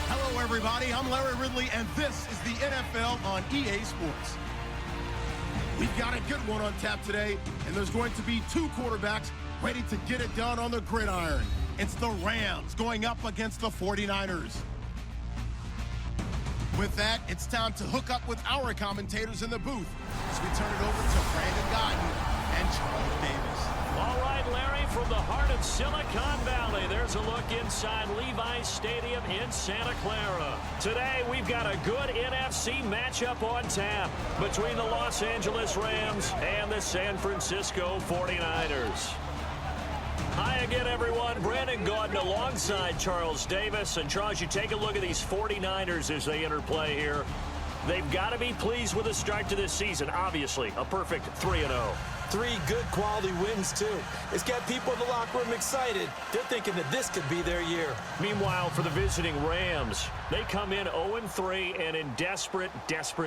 Hello, everybody. I'm Larry Ridley, and this is the NFL on EA Sports. We've got a good one on tap today, and there's going to be two quarterbacks ready to get it done on the gridiron. It's the Rams going up against the 49ers. With that, it's time to hook up with our commentators in the booth as we turn it over to Brandon Gotton and Charles Davis. All right, Larry, from the heart of Silicon Valley, there's a look inside Levi's Stadium in Santa Clara. Today, we've got a good NFC matchup on tap between the Los Angeles Rams and the San Francisco 49ers. Hi again, everyone. Brandon Gordon alongside Charles Davis. And, Charles, you take a look at these 49ers as they enter play here. They've got to be pleased with the start to this season. Obviously, a perfect 3-0. 3 good quality wins, too. It's got people in the locker room excited. They're thinking that this could be their year. Meanwhile, for the visiting Rams, they come in 0-3 and in desperate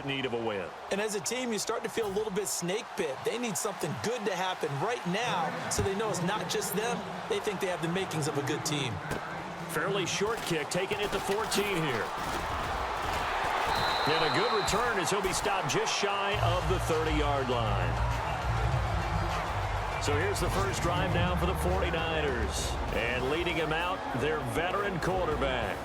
need of a win. And as a team, you start to feel a little bit snake bit. They need something good to happen right now so they know it's not just them. They think they have the makings of a good team. Fairly short kick taken at the 14 here. And a good return as he'll be stopped just shy of the 30-yard line. So here's the first drive now for the 49ers. And leading him out, their veteran quarterback.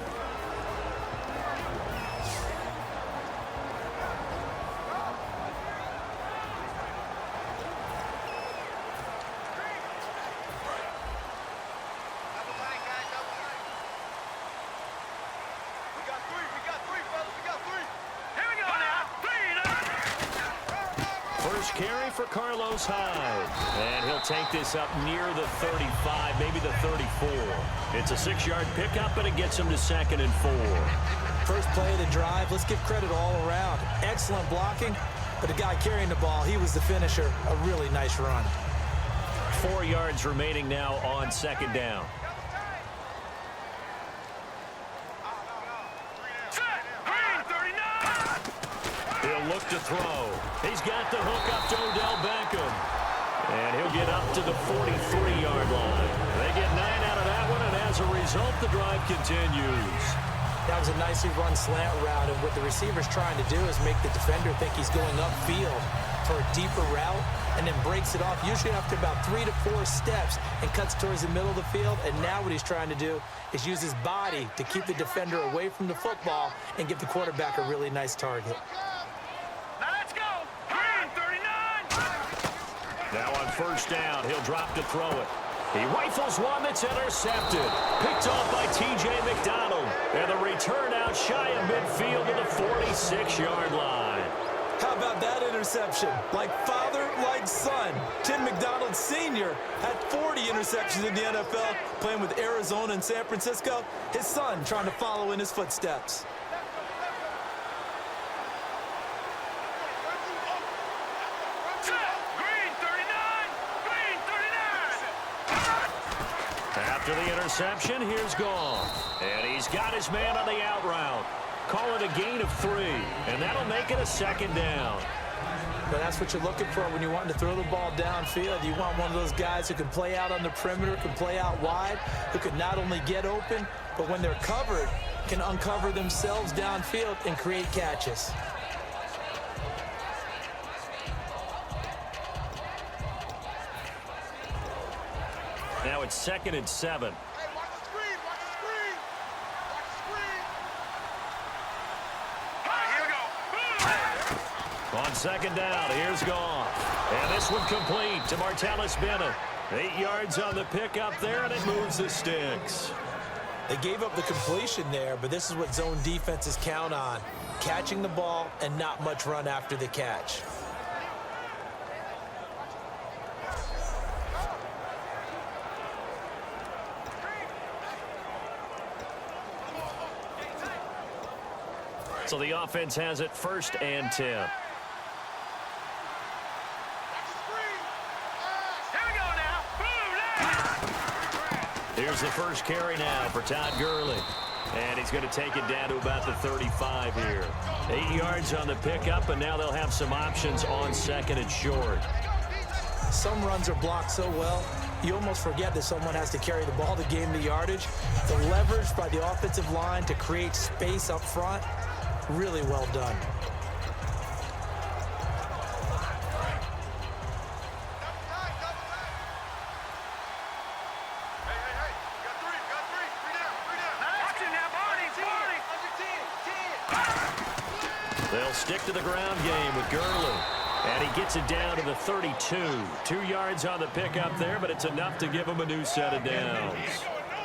Carry for Carlos Hyde. And he'll take this up near the 35, maybe the 34. It's a 6-yard pickup, and it gets him to 2nd and 4. First play of the drive, let's give credit all around. Excellent blocking, but the guy carrying the ball, he was the finisher. A really nice run. 4 yards remaining now on 2nd down. Look to throw. He's got the hook up to Odell Beckham. And he'll get up to the 43-yard line. They get 9 out of that one, and as a result, the drive continues. That was a nicely run slant route, and what the receiver's trying to do is make the defender think he's going upfield for a deeper route, and then breaks it off, usually after about 3 to 4 steps, and cuts towards the middle of the field. And now what he's trying to do is use his body to keep the defender away from the football and give the quarterback a really nice target. Now on first down, he'll drop to throw it. He rifles one that's intercepted. Picked off by T.J. McDonald. And the return out shy of midfield to the 46-yard line. How about that interception? Like father, like son. Tim McDonald Sr. had 40 interceptions in the NFL, playing with Arizona and San Francisco. His son trying to follow in his footsteps. After the interception, here's Goff. And he's got his man on the out route. Call it a gain of 3, and that'll make it a 2nd down. But that's what you're looking for when you're wanting to throw the ball downfield. You want one of those guys who can play out on the perimeter, can play out wide, who can not only get open, but when they're covered, can uncover themselves downfield and create catches. Now it's 2nd and 7. Hey, watch the screen, watch the screen. Watch the screen. Here we go. On 2nd down, here's Goff. And this one complete to Martellus Bennett. 8 yards on the pickup there, and it moves the sticks. They gave up the completion there, but this is what zone defenses count on. Catching the ball and not much run after the catch. So the offense has it 1st and 10. Here's the first carry now for Todd Gurley. And he's going to take it down to about the 35 here. 8 yards on the pickup, and now they'll have some options on 2nd and short. Some runs are blocked so well, you almost forget that someone has to carry the ball to gain the yardage. The leverage by the offensive line to create space up front, really well done. They'll stick to the ground game with Gurley. And he gets it down to the 32. 2 yards on the pickup there, but it's enough to give him a new set of downs.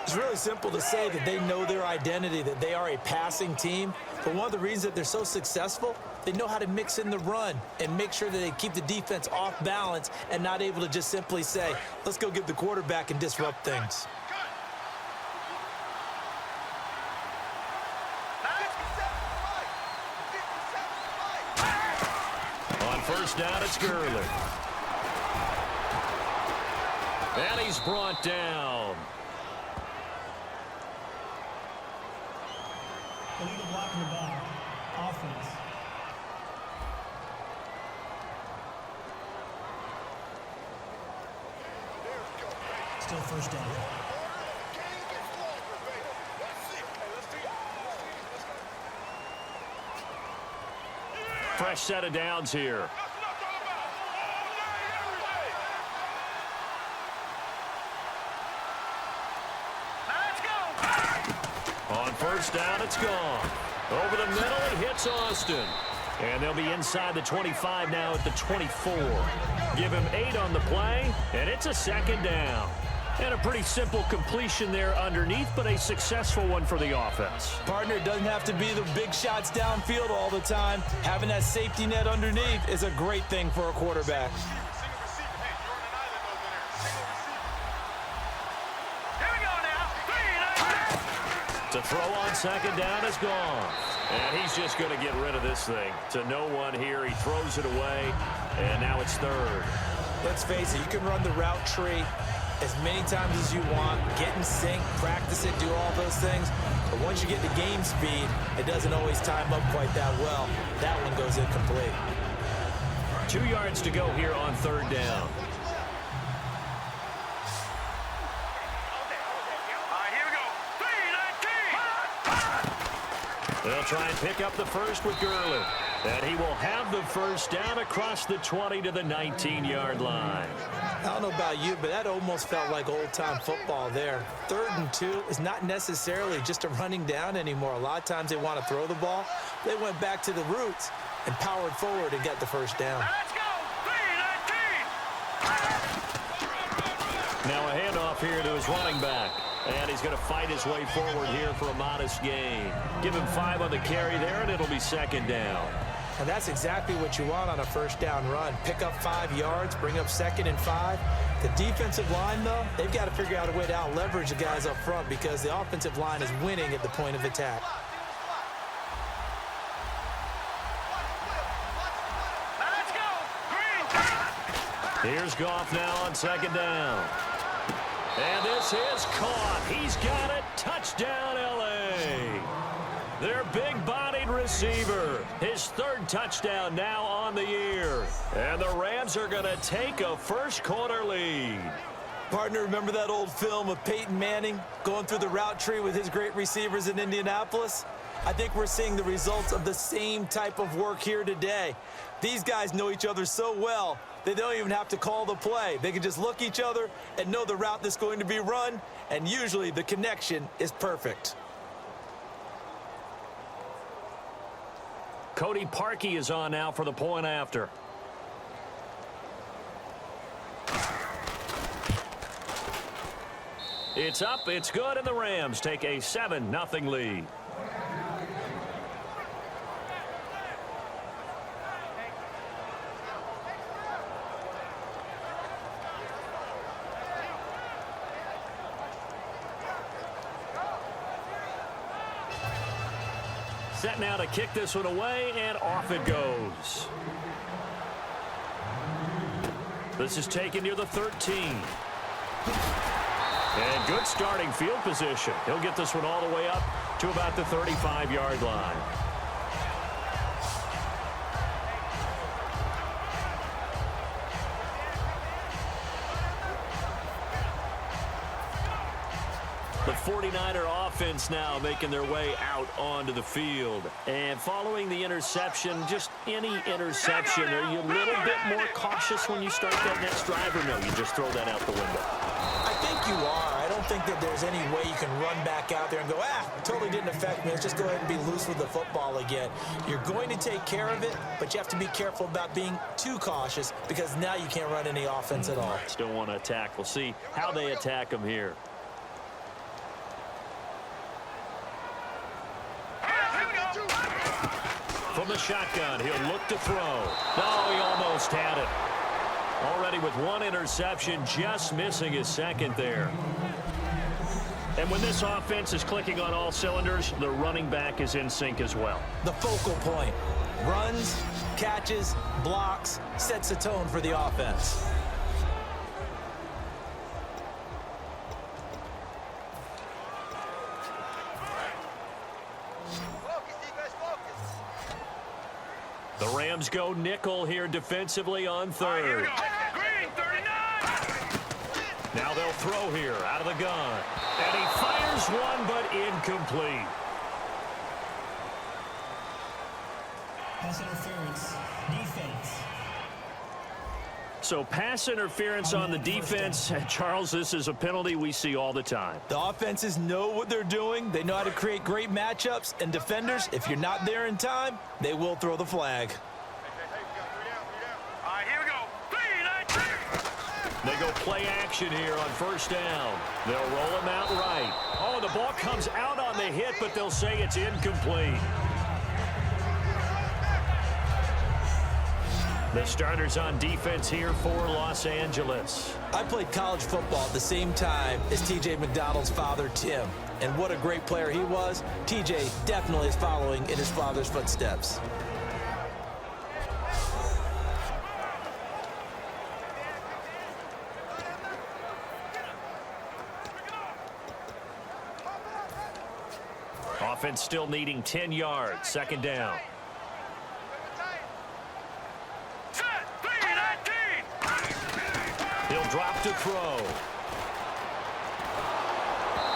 It's really simple to say that they know their identity, that they are a passing team. But one of the reasons that they're so successful, they know how to mix in the run and make sure that they keep the defense off balance and not able to just simply say, let's go get the quarterback and disrupt things. First down, it's Gurley. And he's brought down. Illegal blocking the ball. Offense. Still first down. Fresh set of downs here. On first down, it's gone. Over the middle, he hits Austin. And they'll be inside the 25 now at the 24. Give him 8 on the play, and it's a second down. And a pretty simple completion there underneath, but a successful one for the offense. Partner, it doesn't have to be the big shots downfield all the time. Having that safety net underneath is a great thing for a quarterback. To throw on second down is gone. And he's just going to get rid of this thing. To no one here. He throws it away, and now it's third. Let's face it, you can run the route tree as many times as you want, get in sync, practice it, do all those things. But once you get to game speed, it doesn't always time up quite that well. That one goes incomplete. 2 yards to go here on third down. They'll try and pick up the first with Gurley. And he will have the first down across the 20 to the 19-yard line. I don't know about you, but that almost felt like old-time football there. 3rd and 2 is not necessarily just a running down anymore. A lot of times they want to throw the ball. They went back to the roots and powered forward and got the first down. Let's go! 3-19! Now a handoff here to his running back. And he's going to fight his way forward here for a modest gain. Give him 5 on the carry there, and it'll be second down. And that's exactly what you want on a first down run. Pick up 5 yards, bring up 2nd and 5. The defensive line, though, they've got to figure out a way to out-leverage the guys up front because the offensive line is winning at the point of attack. Here's Goff now on second down. And this is caught. He's got it. Touchdown, L.A. Their big-bodied receiver. His 3rd touchdown now on the year. And the Rams are going to take a first-quarter lead. Partner, remember that old film of Peyton Manning going through the route tree with his great receivers in Indianapolis? I think we're seeing the results of the same type of work here today. These guys know each other so well, they don't even have to call the play. They can just look each other and know the route that's going to be run, and usually the connection is perfect. Cody Parkey is on now for the point after. It's up, it's good, and the Rams take a 7-0 lead. Set now to kick this one away, and off it goes. This is taken near the 13. And good starting field position. He'll get this one all the way up to about the 35-yard line. 49er offense now making their way out onto the field. And following the interception, just any interception, are you a little bit more cautious when you start that next drive, or no, you just throw that out the window? I think you are. I don't think that there's any way you can run back out there and go, totally didn't affect me. Let's just go ahead and be loose with the football again. You're going to take care of it, but you have to be careful about being too cautious because now you can't run any offense at all. Still want to attack. We'll see how they attack them here. From the shotgun, he'll look to throw. No, he almost had it. Already with one interception, just missing his second there. And when this offense is clicking on all cylinders, the running back is in sync as well. The focal point. Runs, catches, blocks, sets the tone for the offense. The Rams go nickel here defensively on third. Green, 39. Now they'll throw here out of the gun. And he fires one, but incomplete. Pass interference. Defense. So pass interference on the defense. Charles, this is a penalty we see all the time. The offenses know what they're doing. They know how to create great matchups. And defenders, if you're not there in time, they will throw the flag. All right, here we go. 3, 19. They go play action here on first down. They'll roll him out right. Oh, the ball comes out on the hit, but they'll say it's incomplete. The starters on defense here for Los Angeles. I played college football at the same time as T.J. McDonald's father, Tim. And what a great player he was. T.J. definitely is following in his father's footsteps. Offense still needing 10 yards. Second down. He'll drop to throw.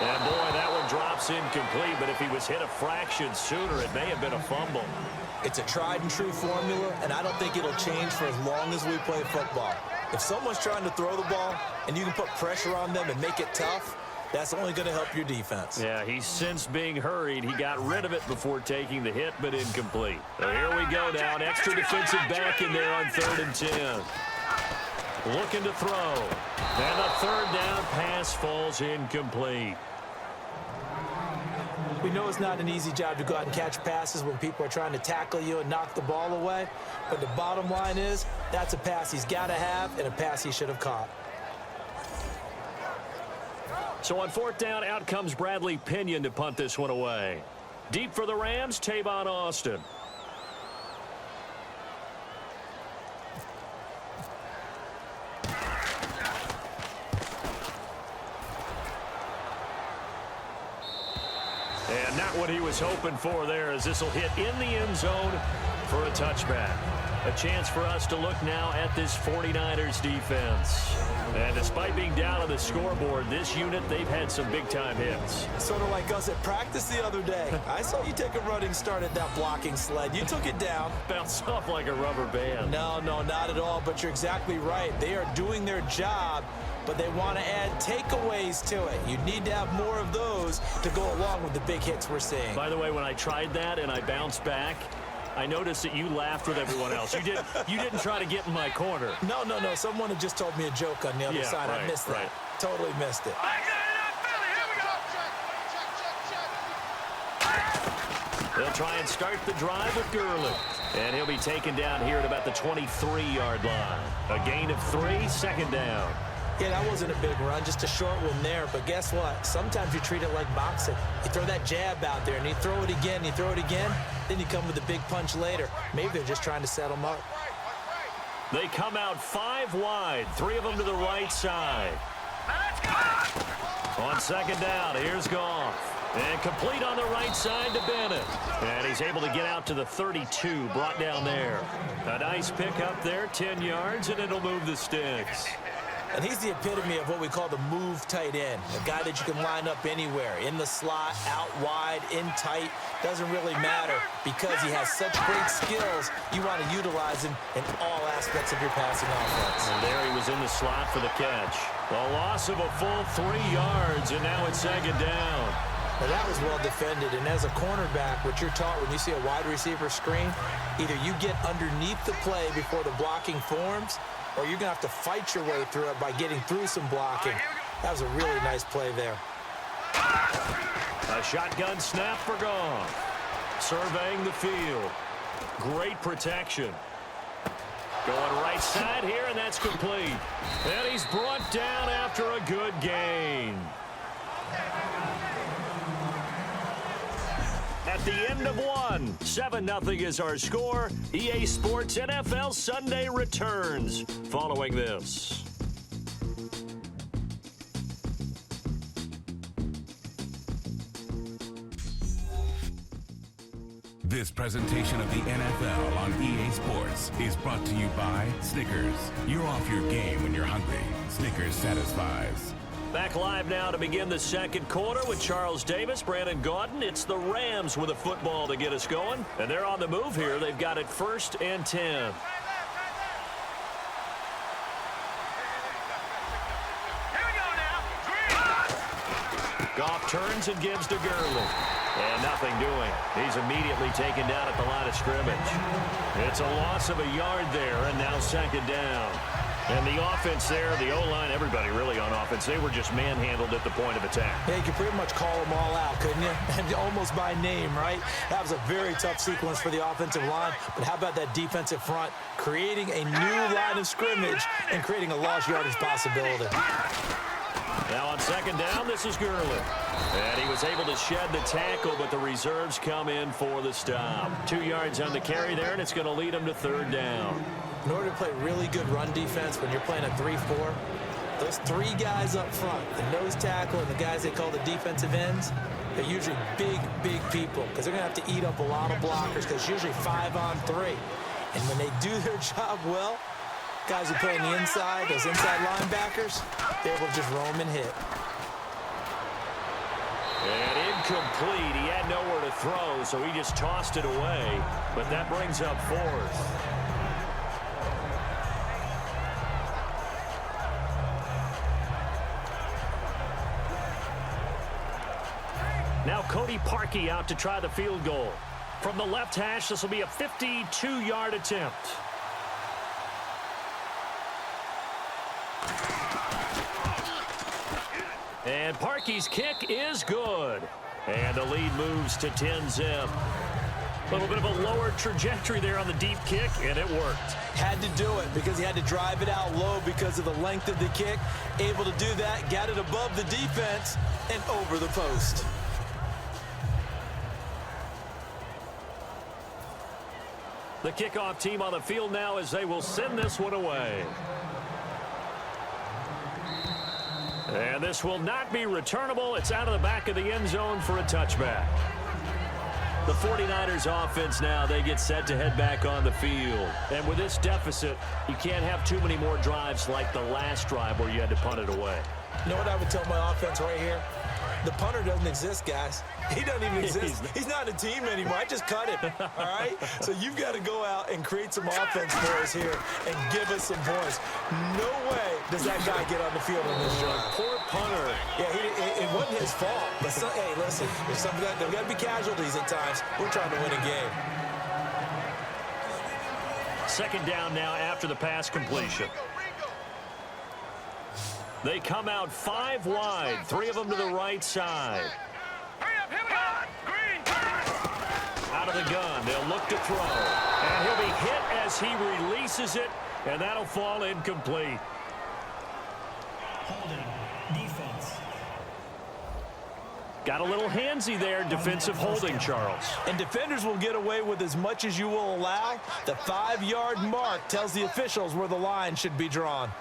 And boy, that one drops incomplete, but if he was hit a fraction sooner, it may have been a fumble. It's a tried and true formula, and I don't think it'll change for as long as we play football. If someone's trying to throw the ball and you can put pressure on them and make it tough, that's only going to help your defense. Yeah, he's since being hurried. He got rid of it before taking the hit, but incomplete. So here we go now. An extra defensive back in there on 3rd and 10. Looking to throw. And a third down pass falls incomplete. We know it's not an easy job to go out and catch passes when people are trying to tackle you and knock the ball away. But the bottom line is, that's a pass he's got to have and a pass he should have caught. So on 4th down, out comes Bradley Pinion to punt this one away. Deep for the Rams, Tavon Austin. And not what he was hoping for there, as this will hit in the end zone for a touchback. A chance for us to look now at this 49ers defense. And despite being down on the scoreboard, this unit, they've had some big-time hits. Sort of like us at practice the other day. I saw you take a running start at that blocking sled. You took it down. Bounced off like a rubber band. No, not at all, but you're exactly right. They are doing their job, but they want to add takeaways to it. You need to have more of those to go along with the big hits we're seeing. By the way, when I tried that and I bounced back, I noticed that you laughed with everyone else. You didn't try to get in my corner. No. Someone had just told me a joke on the other side. Right, I missed that. Right. Totally missed it. They'll try and start the drive with Gurley. And he'll be taken down here at about the 23-yard line. A gain of 3, 2nd down. Yeah, that wasn't a big run, just a short one there. But guess what? Sometimes you treat it like boxing. You throw that jab out there, and you throw it again, then you come with a big punch later. Maybe they're just trying to set them up. They come out 5 wide, 3 of them to the right side. On 2nd down, here's Goff. And complete on the right side to Bennett. And he's able to get out to the 32, brought down there. A nice pick up there, 10 yards, and it'll move the sticks. And he's the epitome of what we call the move tight end, a guy that you can line up anywhere, in the slot, out wide, in tight, doesn't really matter because he has such great skills. You want to utilize him in all aspects of your passing offense. And there he was in the slot for the catch. A loss of a full 3 yards, and now it's second down. Now that was well defended, and as a cornerback, what you're taught when you see a wide receiver screen, either you get underneath the play before the blocking forms, or you're going to have to fight your way through it by getting through some blocking. That was a really nice play there. A shotgun snap for Goff. Surveying the field. Great protection. Going right side here, and that's complete. And he's brought down after a good gain. At the end of one, 7-0 is our score. EA Sports NFL Sunday returns following this. This presentation of the NFL on EA Sports is brought to you by Snickers. You're off your game when you're hungry. Snickers satisfies. Back live now to begin the second quarter with Charles Davis, Brandon Gaudin. It's the Rams with a football to get us going. And they're on the move here. They've got it 1st and 10. Here we go now. Goff turns and gives to Gurley. And nothing doing. He's immediately taken down at the line of scrimmage. It's a loss of a yard there, and now second down. And the offense there, the O-line, everybody really on offense, they were just manhandled at the point of attack. Yeah, you could pretty much call them all out, couldn't you? And almost by name, right? That was a very tough sequence for the offensive line. But how about that defensive front creating a new line of scrimmage and creating a lost yardage possibility? Now on second down, this is Gurley. And he was able to shed the tackle, but the reserves come in for the stop. 2 yards on the carry there, and it's going to lead him to third down. In order to play really good run defense when you're playing a 3-4, those 3 guys up front, the nose tackle and the guys they call the defensive ends, they're usually big, big people because they're going to have to eat up a lot of blockers because it's usually 5-on-3. And when they do their job well, guys who play on the inside, those inside linebackers, they're able to just roam and hit. And incomplete. He had nowhere to throw, so he just tossed it away. But that brings up 4th. Now Cody Parkey out to try the field goal. From the left hash, this will be a 52-yard attempt. And Parkey's kick is good. And the lead moves to 10-zip. A little bit of a lower trajectory there on the deep kick, and it worked. Had to do it because he had to drive it out low because of the length of the kick. Able to do that, got it above the defense and over the post. The kickoff team on the field now as they will send this one away. And this will not be returnable. It's out of the back of the end zone for a touchback. The 49ers offense now, they get set to head back on the field. And with this deficit, you can't have too many more drives like the last drive where you had to punt it away. You know what I would tell my offense right here? The punter doesn't exist, guys. He doesn't even exist. He's not a team anymore. I just cut him, all right? So you've got to go out and create some offense for us here and give us some points. No way does that guy get on the field on this drive. Poor punter. Yeah, it wasn't his fault. But hey, listen, there's got to be casualties at times. We're trying to win a game. Second down now after the pass completion. They come out 5 wide, 3 of them to the right side. Hurry up, here we go. Green. Out of the gun, they'll look to throw. And he'll be hit as he releases it, and that'll fall incomplete. Holding. Defense. Got a little handsy there, defensive holding, Charles. And defenders will get away with as much as you will allow. The 5-yard mark tells the officials where the line should be drawn.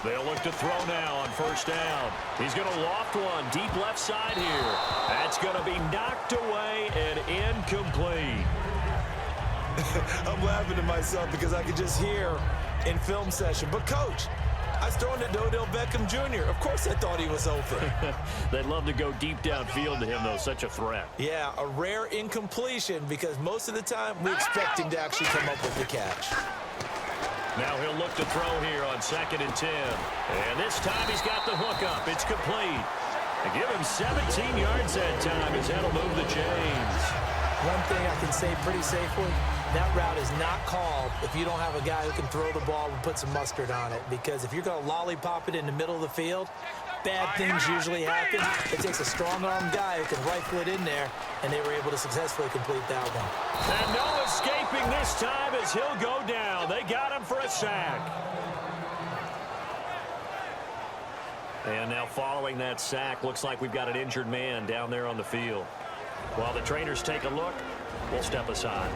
They'll look to throw now on first down. He's going to loft one deep left side here. That's going to be knocked away and incomplete. I'm laughing to myself because I could just hear in film session. But, Coach, I was throwing it to Odell Beckham Jr. Of course I thought he was open. They'd love to go deep downfield to him, though. Such a threat. Yeah, a rare incompletion because most of the time we expect him to actually come up with the catch. Now he'll look to throw here on 2nd and 10. And this time he's got the hook up. It's complete. They give him 17 yards that time as that'll move the chains. One thing I can say pretty safely, that route is not called if you don't have a guy who can throw the ball and put some mustard on it. Because if you're going to lollipop it in the middle of the field, bad things usually happen. It takes a strong-armed guy who can rifle it in there, and they were able to successfully complete that one. And no escaping this time as he'll go down. They got him for a sack. And now following that sack, looks like we've got an injured man down there on the field. While the trainers take a look, we'll step aside.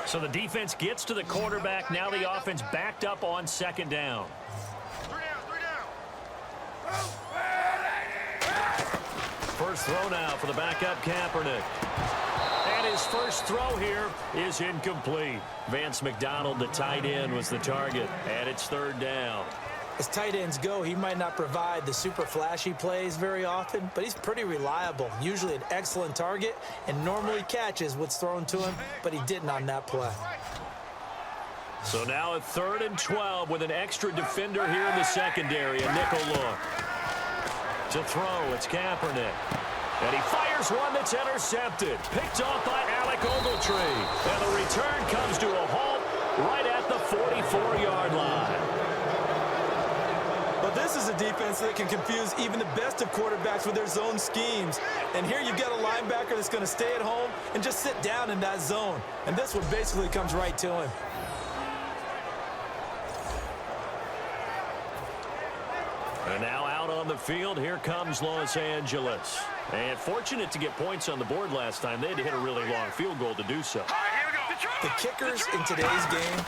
So the defense gets to the quarterback. Now the offense backed up on 2nd down. First throw now for the backup Kaepernick. And his first throw here is incomplete. Vance McDonald, the tight end, was the target. And it's 3rd down. As tight ends go, he might not provide the super flashy plays very often, but he's pretty reliable. Usually an excellent target and normally catches what's thrown to him, but he didn't on that play. So now a 3rd and 12 with an extra defender here in the secondary. A nickel look. To throw, it's Kaepernick. And he fires one that's intercepted. Picked off by Alec Ogletree. And the return comes to a halt right at the 44-yard line. But this is a defense that can confuse even the best of quarterbacks with their zone schemes. And here you've got a linebacker that's going to stay at home and just sit down in that zone. And this one basically comes right to him. And now out on the field, here comes Los Angeles. And fortunate to get points on the board last time. They had to hit a really long field goal to do so. The kickers in today's game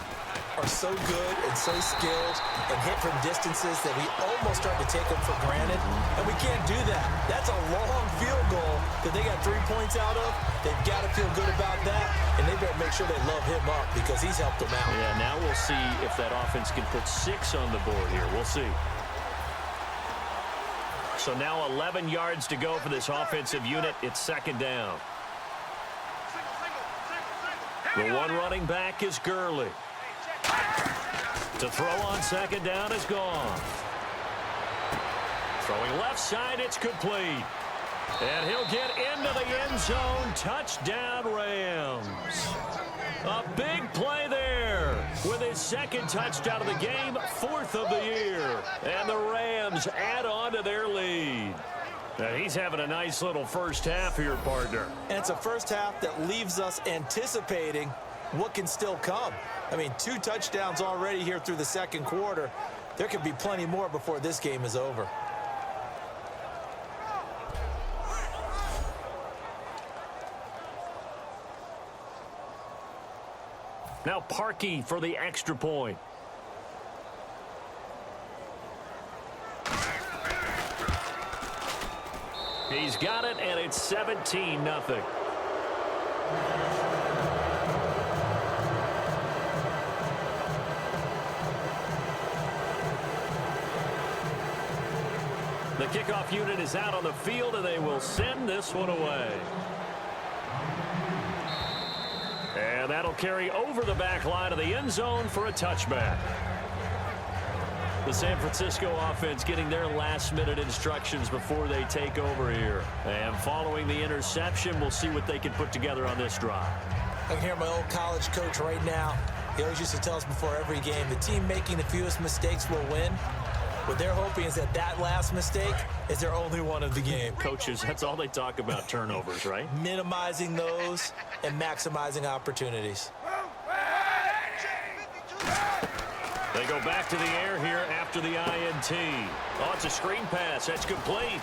are so good and so skilled and hit from distances that we almost start to take them for granted. And we can't do that. That's a long field goal that they got 3 points out of. They've got to feel good about that, and they better make sure they love him up because he's helped them out. Yeah, now we'll see if that offense can put 6 on the board here. We'll see. So now 11 yards to go for this offensive unit. It's 2nd down. The one running back is Gurley. To throw on 2nd down is gone. Throwing left side, it's complete. And he'll get into the end zone. Touchdown, Rams. A big play there with his 2nd touchdown of the game, 4th of the year. And the Rams add on to their lead. Now he's having a nice little first half here, partner. And it's a first half that leaves us anticipating what can still come. I mean, 2 touchdowns already here through the 2nd quarter. There could be plenty more before this game is over. Now Parkey for the extra point. He's got it, and it's 17-0. The kickoff unit is out on the field, and they will send this one away. And that'll carry over the back line of the end zone for a touchback. The San Francisco offense getting their last-minute instructions before they take over here. And following the interception, we'll see what they can put together on this drive. I can hear my old college coach right now. He always used to tell us before every game, the team making the fewest mistakes will win. What they're hoping is that that last mistake is their only one of the game. Coaches, that's all they talk about, turnovers, right? Minimizing those and maximizing opportunities. They go back to the air here after the INT. Oh, it's a screen pass. That's complete.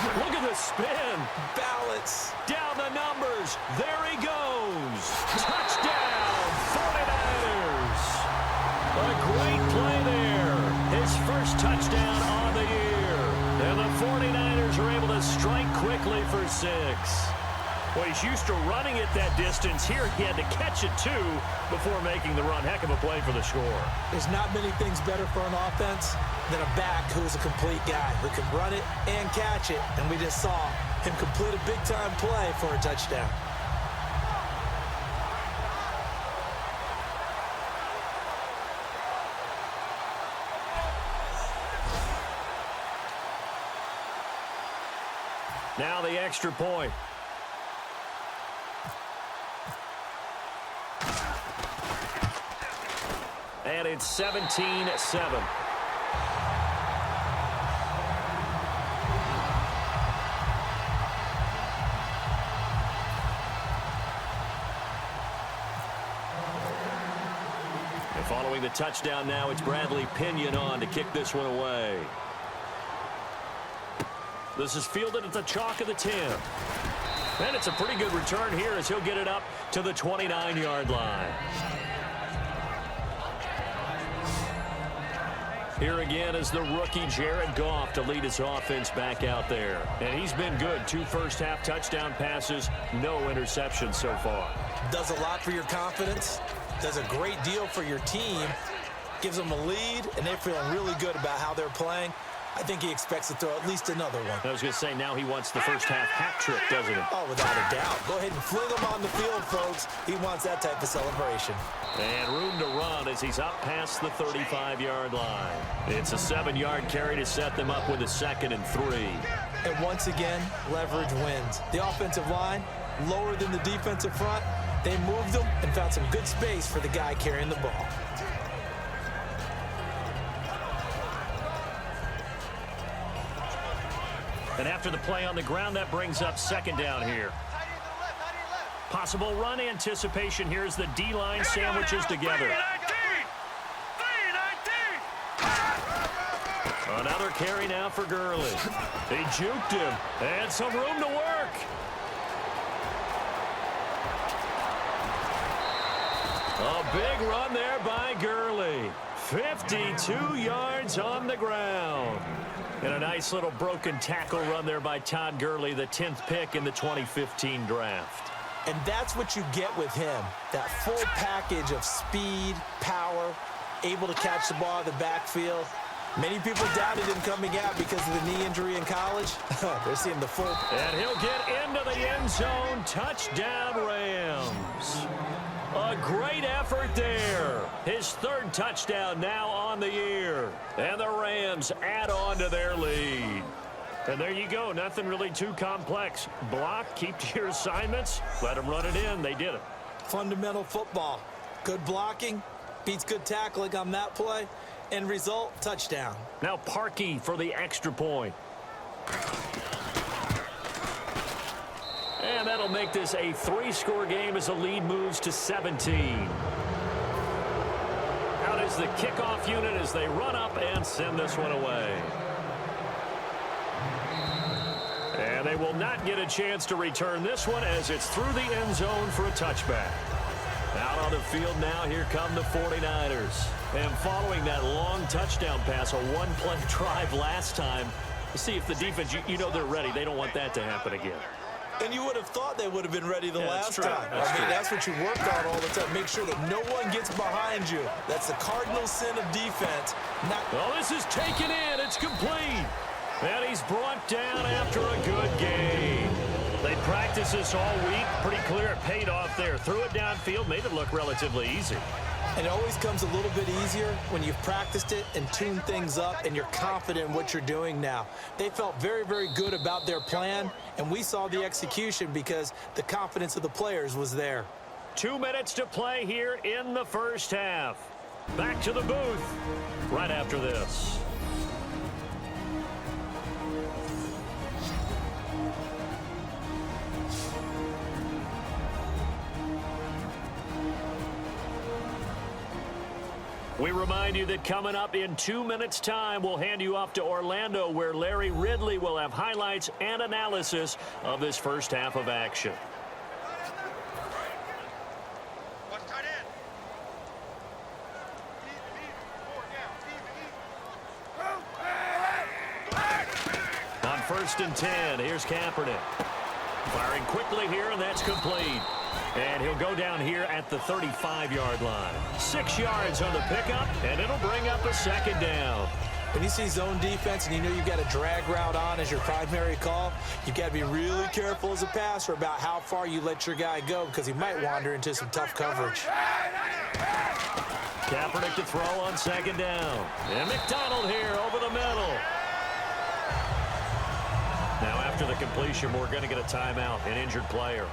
Look at the spin. Balance. Down the numbers. There he goes. Touchdown, 49ers. A great play there. His first touchdown on the year. And the 49ers are able to strike quickly for 6. Well, he's used to running it that distance. Here he had to catch it, too, before making the run. Heck of a play for the score. There's not many things better for an offense than a back who is a complete guy who can run it and catch it. And we just saw him complete a big-time play for a touchdown. Now the extra point. And it's 17-7. And following the touchdown now, it's Bradley Pinion on to kick this one away. This is fielded at the chalk of the 10. And it's a pretty good return here as he'll get it up to the 29-yard line. Here again is the rookie Jared Goff to lead his offense back out there. And he's been good. 2 first-half touchdown passes, no interceptions so far. Does a lot for your confidence. Does a great deal for your team. Gives them a lead, and they're feeling really good about how they're playing. I think he expects to throw at least another one. I was going to say, now he wants the first-half hat trick, doesn't he? Oh, without a doubt. Go ahead and fling him on the field, folks. He wants that type of celebration. And room to run as he's up past the 35-yard line. It's a 7-yard carry to set them up with a 2nd and 3. And once again, leverage wins. The offensive line, lower than the defensive front. They moved them and found some good space for the guy carrying the ball. And after the play on the ground, that brings up 2nd down here. Possible run anticipation here as the D-line sandwiches together. Another carry now for Gurley. They juked him. And some room to work. A big run there by Gurley. 52 yards on the ground. And a nice little broken tackle run there by Todd Gurley, the 10th pick in the 2015 draft. And that's what you get with him, that full package of speed, power, able to catch the ball in the backfield. Many people doubted him coming out because of the knee injury in college. They're seeing the full. And he'll get into the end zone. Touchdown, Rams. A great effort there. His 3rd touchdown now on the year. And the Rams add on to their lead. And there you go. Nothing really too complex. Block, keep to your assignments, let them run it in. They did it. Fundamental football. Good blocking, beats good tackling on that play. End result, touchdown. Now Parkey for the extra point. And that'll make this a 3-score game as the lead moves to 17. Out is the kickoff unit as they run up and send this one away. And they will not get a chance to return this one as it's through the end zone for a touchback. Out on the field now, here come the 49ers. And following that long touchdown pass, a 1-play drive last time, to see if the defense, you know they're ready. They don't want that to happen again. And you would have thought they would have been ready the last true. time. That's what you work on all the time. Make sure that no one gets behind you. That's the cardinal sin of defense. Well, this is taken in. It's complete. And he's brought down after a good game. They practiced this all week. Pretty clear it paid off there. Threw it downfield, made it look relatively easy. And it always comes a little bit easier when you've practiced it and tuned things up and you're confident in what you're doing now. They felt very, very good about their plan, and we saw the execution because the confidence of the players was there. 2 minutes to play here in the first half. Back to the booth right after this. We remind you that coming up in 2 minutes' time, we'll hand you off to Orlando, where Larry Ridley will have highlights and analysis of this first half of action. On 1st and 10, here's Kaepernick. Firing quickly here, and that's complete. And he'll go down here at the 35-yard line. 6 yards on the pickup, and it'll bring up a second down. When you see zone defense and you know you've got a drag route on as your primary call, you've got to be really careful as a passer about how far you let your guy go, because he might wander into some tough coverage. Kaepernick to throw on 2nd down. And McDonald here over the middle. Now after the completion, we're going to get a timeout, an injured player.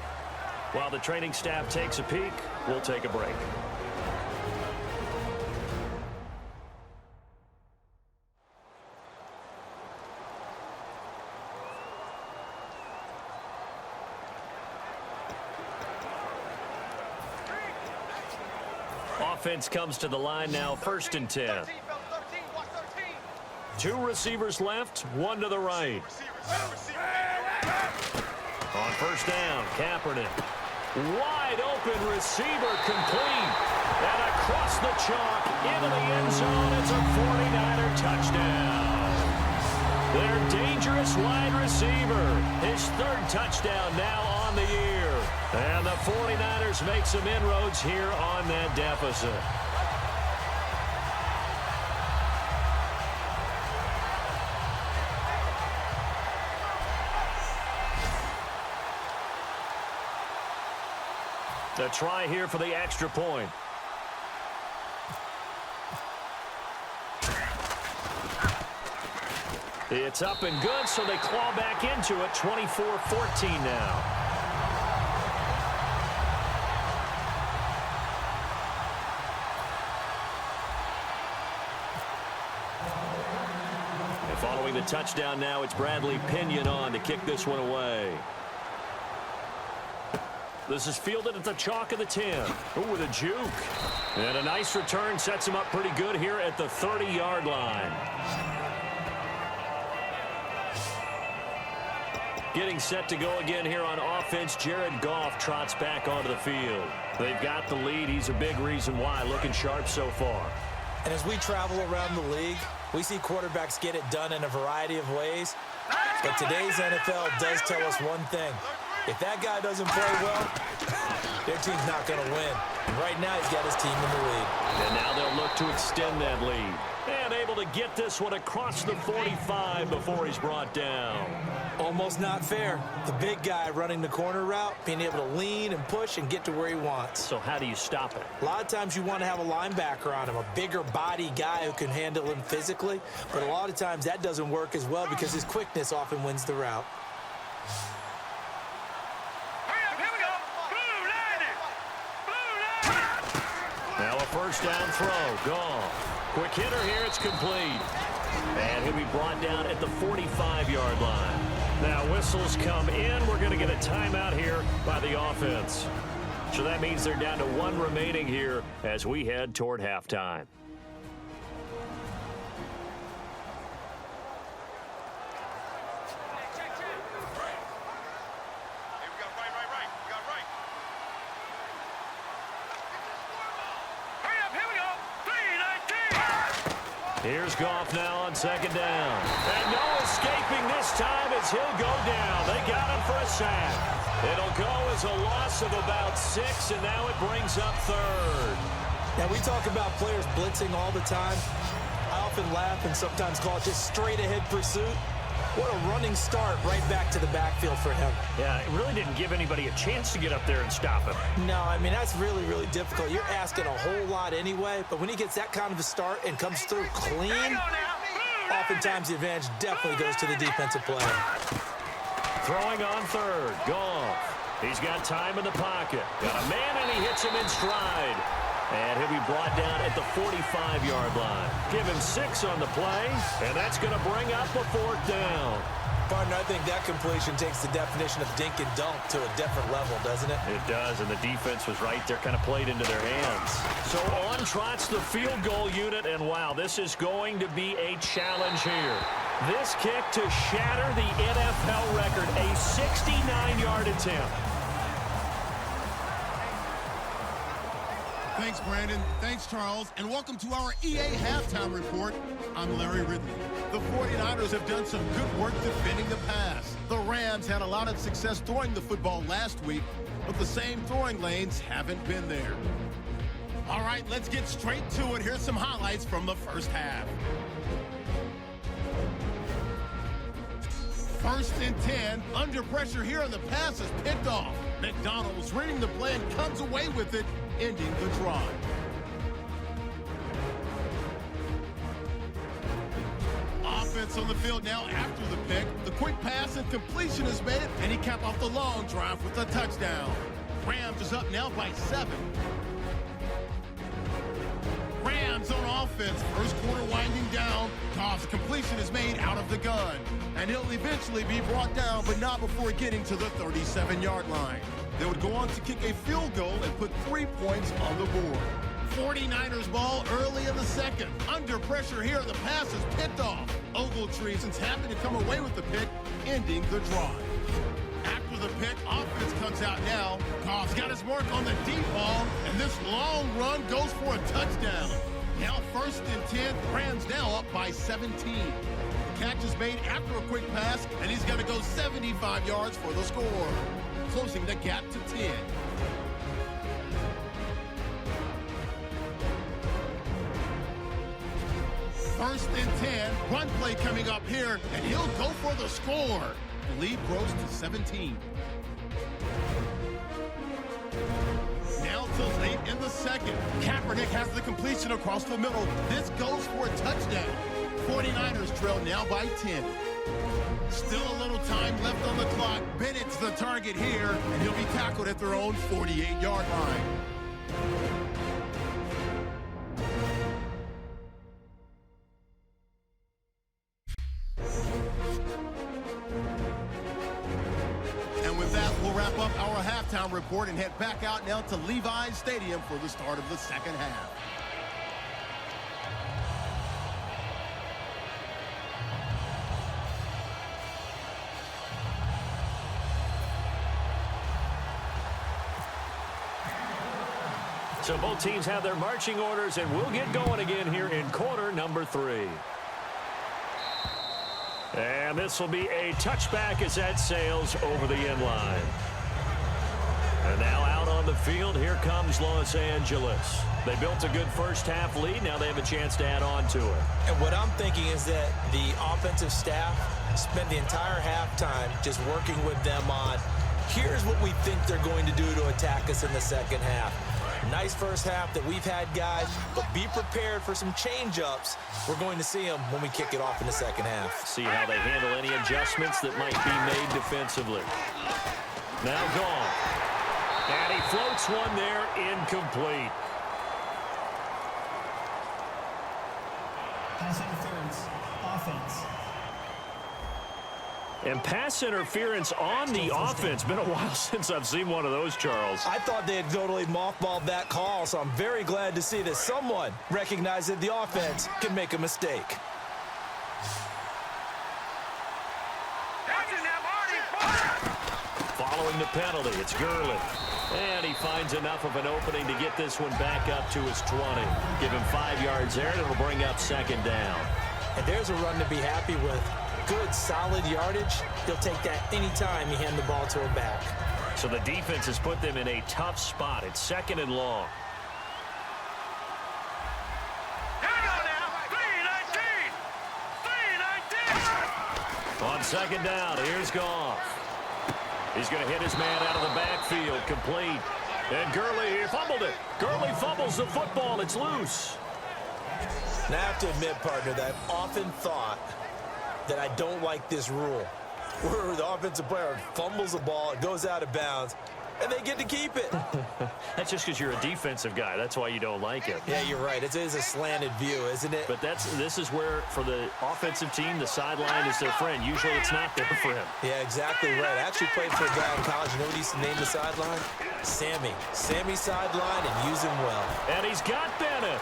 While the training staff takes a peek, we'll take a break. Offense comes to the line now, 1st and 10. 2 receivers left, 1 to the right. On 1st down, Kaepernick. Wide open receiver, complete. And across the chalk into the end zone. It's a 49er touchdown. Their dangerous wide receiver. His 3rd touchdown now on the year. And the 49ers make some inroads here on that deficit. The try here for the extra point. It's up and good, so they claw back into it, 24-14 now. And following the touchdown now, it's Bradley Pinion on to kick this one away. This is fielded at the chalk of the 10. Ooh, with a juke. And a nice return sets him up pretty good here at the 30-yard line. Getting set to go again here on offense, Jared Goff trots back onto the field. They've got the lead. He's a big reason why, looking sharp so far. And as we travel around the league, we see quarterbacks get it done in a variety of ways. But today's NFL does tell us one thing. If that guy doesn't play well, their team's not going to win. And right now, he's got his team in the lead. And now they'll look to extend that lead. And able to get this one across the 45 before he's brought down. Almost not fair. The big guy running the corner route, being able to lean and push and get to where he wants. So how do you stop it? A lot of times you want to have a linebacker on him, a bigger body guy who can handle him physically. But a lot of times that doesn't work as well because his quickness often wins the route. Now a 1st down throw, gone. Quick hitter here, it's complete. And he'll be brought down at the 45-yard line. Now whistles come in. We're going to get a timeout here by the offense. So that means they're down to 1 remaining here as we head toward halftime. Here's Goff now on 2nd down. And no escaping this time as he'll go down. They got him for a sack. It'll go as a loss of about 6, and now it brings up 3rd. Now, we talk about players blitzing all the time. I often laugh and sometimes call it just straight-ahead pursuit. What a running start right back to the backfield for him. Yeah, it really didn't give anybody a chance to get up there and stop him. No, I mean, that's really, really difficult. You're asking a whole lot anyway, but when he gets that kind of a start and comes through clean, oftentimes the advantage definitely goes to the defensive player. Throwing on 3rd, Goff. He's got time in the pocket. Got a man, and he hits him in stride. And he'll be brought down at the 45-yard line. Give him 6 on the play, and that's going to bring up a 4th down. Partner, I think that completion takes the definition of dink and dunk to a different level, doesn't it? It does, and the defense was right there, kind of played into their hands. So on trots the field goal unit, and wow, this is going to be a challenge here. This kick to shatter the NFL record, a 69-yard attempt. Thanks, Brandon. Thanks, Charles. And welcome to our EA Halftime Report. I'm Larry Ridley. The 49ers have done some good work defending the pass. The Rams had a lot of success throwing the football last week, but the same throwing lanes haven't been there. All right, let's get straight to it. Here's some highlights from the first half. 1st and 10, under pressure here, and the pass is picked off. McDonald was reading the play and comes away with it, ending the drive. Offense on the field now after the pick. The quick pass and completion is made, and he capped off the long drive with a touchdown. Rams is up now by 7. Rams on offense. First quarter winding down. Goff's completion is made out of the gun. And he'll eventually be brought down, but not before getting to the 37-yard line. They would go on to kick a field goal and put 3 points on the board. 49ers ball early in the second. Under pressure here, the pass is picked off. Ogletree's happy to come away with the pick, ending the drive. After the pick, offense comes out now. Goff's got his mark on the deep ball, and this long run goes for a touchdown. Now 1st and 10, Rams now up by 17. The catch is made after a quick pass, and he's got to go 75 yards for the score, closing the gap to 10. First and 10, run play coming up here, and he'll go for the score. The lead grows to 17. Now till late in the second. Kaepernick has the completion across the middle. This goes for a touchdown. 49ers trail now by 10. Still a little time left on the clock. Bennett's the target here, and he'll be tackled at their own 48-yard line. And with that, we'll wrap up our halftime report and head back out now to Levi's Stadium for the start of the second half. So both teams have their marching orders, and we'll get going again here in quarter number 3. And this will be a touchback as that sails over the end line. And now out on the field, here comes Los Angeles. They built a good first half lead. Now they have a chance to add on to it. And what I'm thinking is that the offensive staff spent the entire halftime just working with them on, here's what we think they're going to do to attack us in the second half. Nice first half that we've had, guys, but be prepared for some change-ups. We're going to see them when we kick it off in the second half. See how they handle any adjustments that might be made defensively. Now gone. And he floats one there, incomplete. Pass interference, offense. And pass interference on the offense. Been a while since I've seen one of those, Charles. I thought they had totally mothballed that call, so I'm very glad to see that someone recognized that the offense can make a mistake. Following the penalty, it's Gurley. And he finds enough of an opening to get this one back up to his 20. Give him 5 yards there, and it'll bring up second down. And there's a run to be happy with. Good, solid yardage. He'll take that anytime you hand the ball to a back. So the defense has put them in a tough spot. It's second and long. Here we go now. 3-19. On second down, here's Goff. He's going to hit his man out of the backfield, complete. And Gurley fumbled it. Gurley fumbles the football. It's loose. And I have to admit, partner, that I've often thought that I don't like this rule, where the offensive player fumbles the ball, it goes out of bounds, and they get to keep it. That's just because you're a defensive guy. That's why you don't like it. Yeah, you're right. It is a slanted view, isn't it? But this is where, for the offensive team, the sideline is their friend. Usually it's not there for him. Yeah, exactly right. I actually played for a guy in college. You know what he used to name the sideline? Sammy. Sammy sideline, and use him well. And he's got Bennett.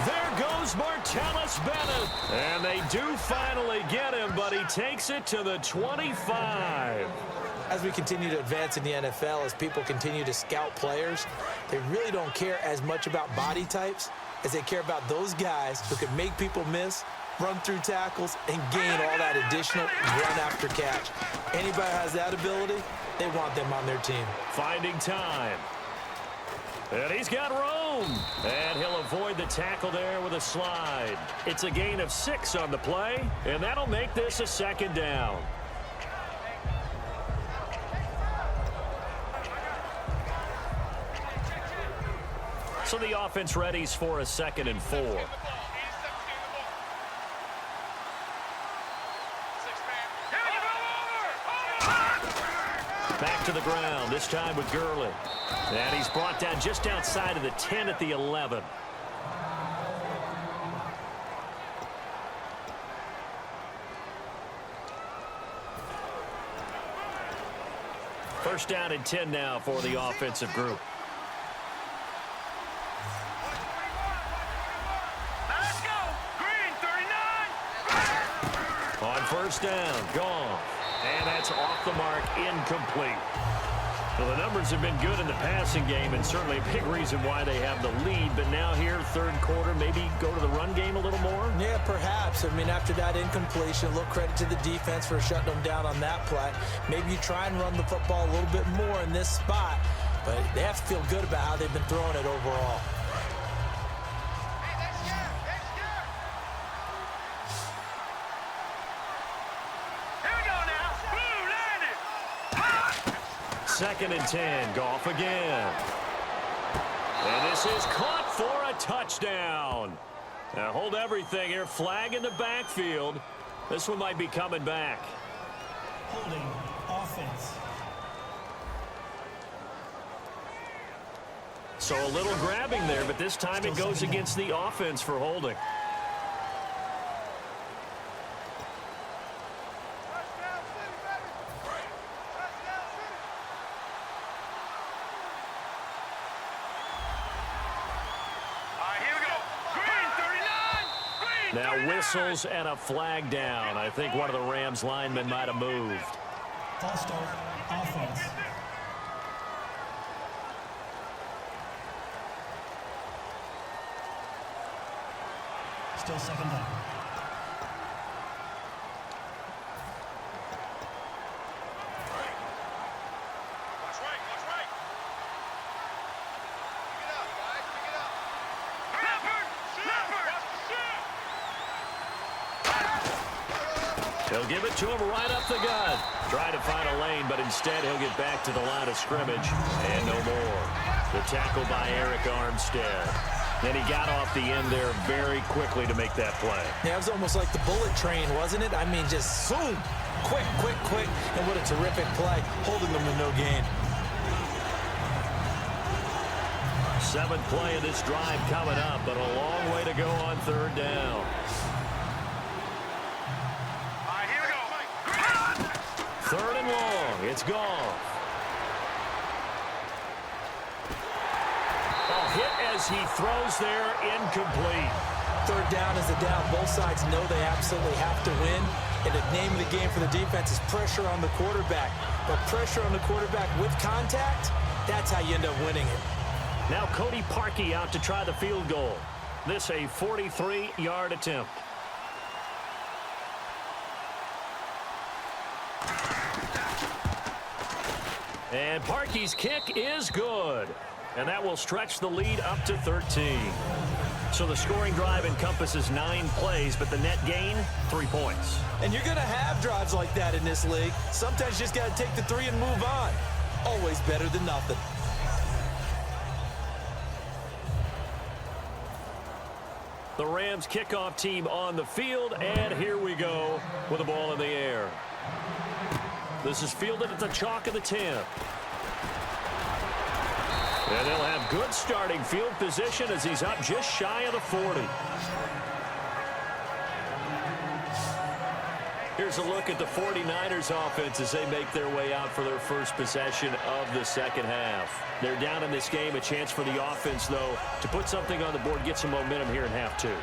There goes Martellus Bennett. And they do finally get him, but he takes it to the 25. As we continue to advance in the NFL, as people continue to scout players, they really don't care as much about body types as they care about those guys who can make people miss, run through tackles, and gain all that additional run after catch. Anybody has that ability, they want them on their team. Finding time. And he's got room. And he'll avoid the tackle there with a slide. It's a gain of 6 on the play, and that'll make this a second down. So the offense readies for a 2nd and 4. Back to the ground, this time with Gurley. And he's brought down just outside of the 10 at the 11. First down and 10 now for the offensive group. Let's go. Green, 39. On first down, gone. And that's off the mark, incomplete. Well, the numbers have been good in the passing game, and certainly a big reason why they have the lead. But now here, third quarter, maybe go to the run game a little more? Yeah, perhaps. I mean, after that incompletion, a little credit to the defense for shutting them down on that play. Maybe you try and run the football a little bit more in this spot, but they have to feel good about how they've been throwing it overall. Second and 10, Goff again. And this is caught for a touchdown. Now hold everything here. Flag in the backfield. This one might be coming back. Holding offense. So a little grabbing there, but this time it goes against the offense for holding. Now whistles and a flag down. I think one of the Rams linemen might have moved. False start, offense. Still second down. Watch right, watch right. Pick it up, guys, pick it up. He'll give it to him right up the gut. Try to find a lane, but instead he'll get back to the line of scrimmage. And no more. The tackle by Eric Armstead. Then he got off the end there very quickly to make that play. Yeah, it was almost like the bullet train, wasn't it? I mean, just zoom. Quick, quick, quick. And what a terrific play. Holding them with no gain. 7th play of this drive coming up, but a long way to go on third down. Third and long. It's Goff. Oh, hit as he throws there, incomplete. Third down is a down. Both sides know they absolutely have to win. And the name of the game for the defense is pressure on the quarterback. But pressure on the quarterback with contact, that's how you end up winning it. Now Cody Parkey out to try the field goal. This a 43-yard attempt. And Parkey's kick is good. And that will stretch the lead up to 13. So the scoring drive encompasses 9 plays, but the net gain, 3 points. And you're going to have drives like that in this league. Sometimes you just got to take the 3 and move on. Always better than nothing. The Rams kickoff team on the field, and here we go with the ball in the air. This is fielded at the chalk of the 10. And they'll have good starting field position as he's up just shy of the 40. Here's a look at the 49ers offense as they make their way out for their first possession of the second half. They're down in this game. A chance for the offense, though, to put something on the board, get some momentum here in half two.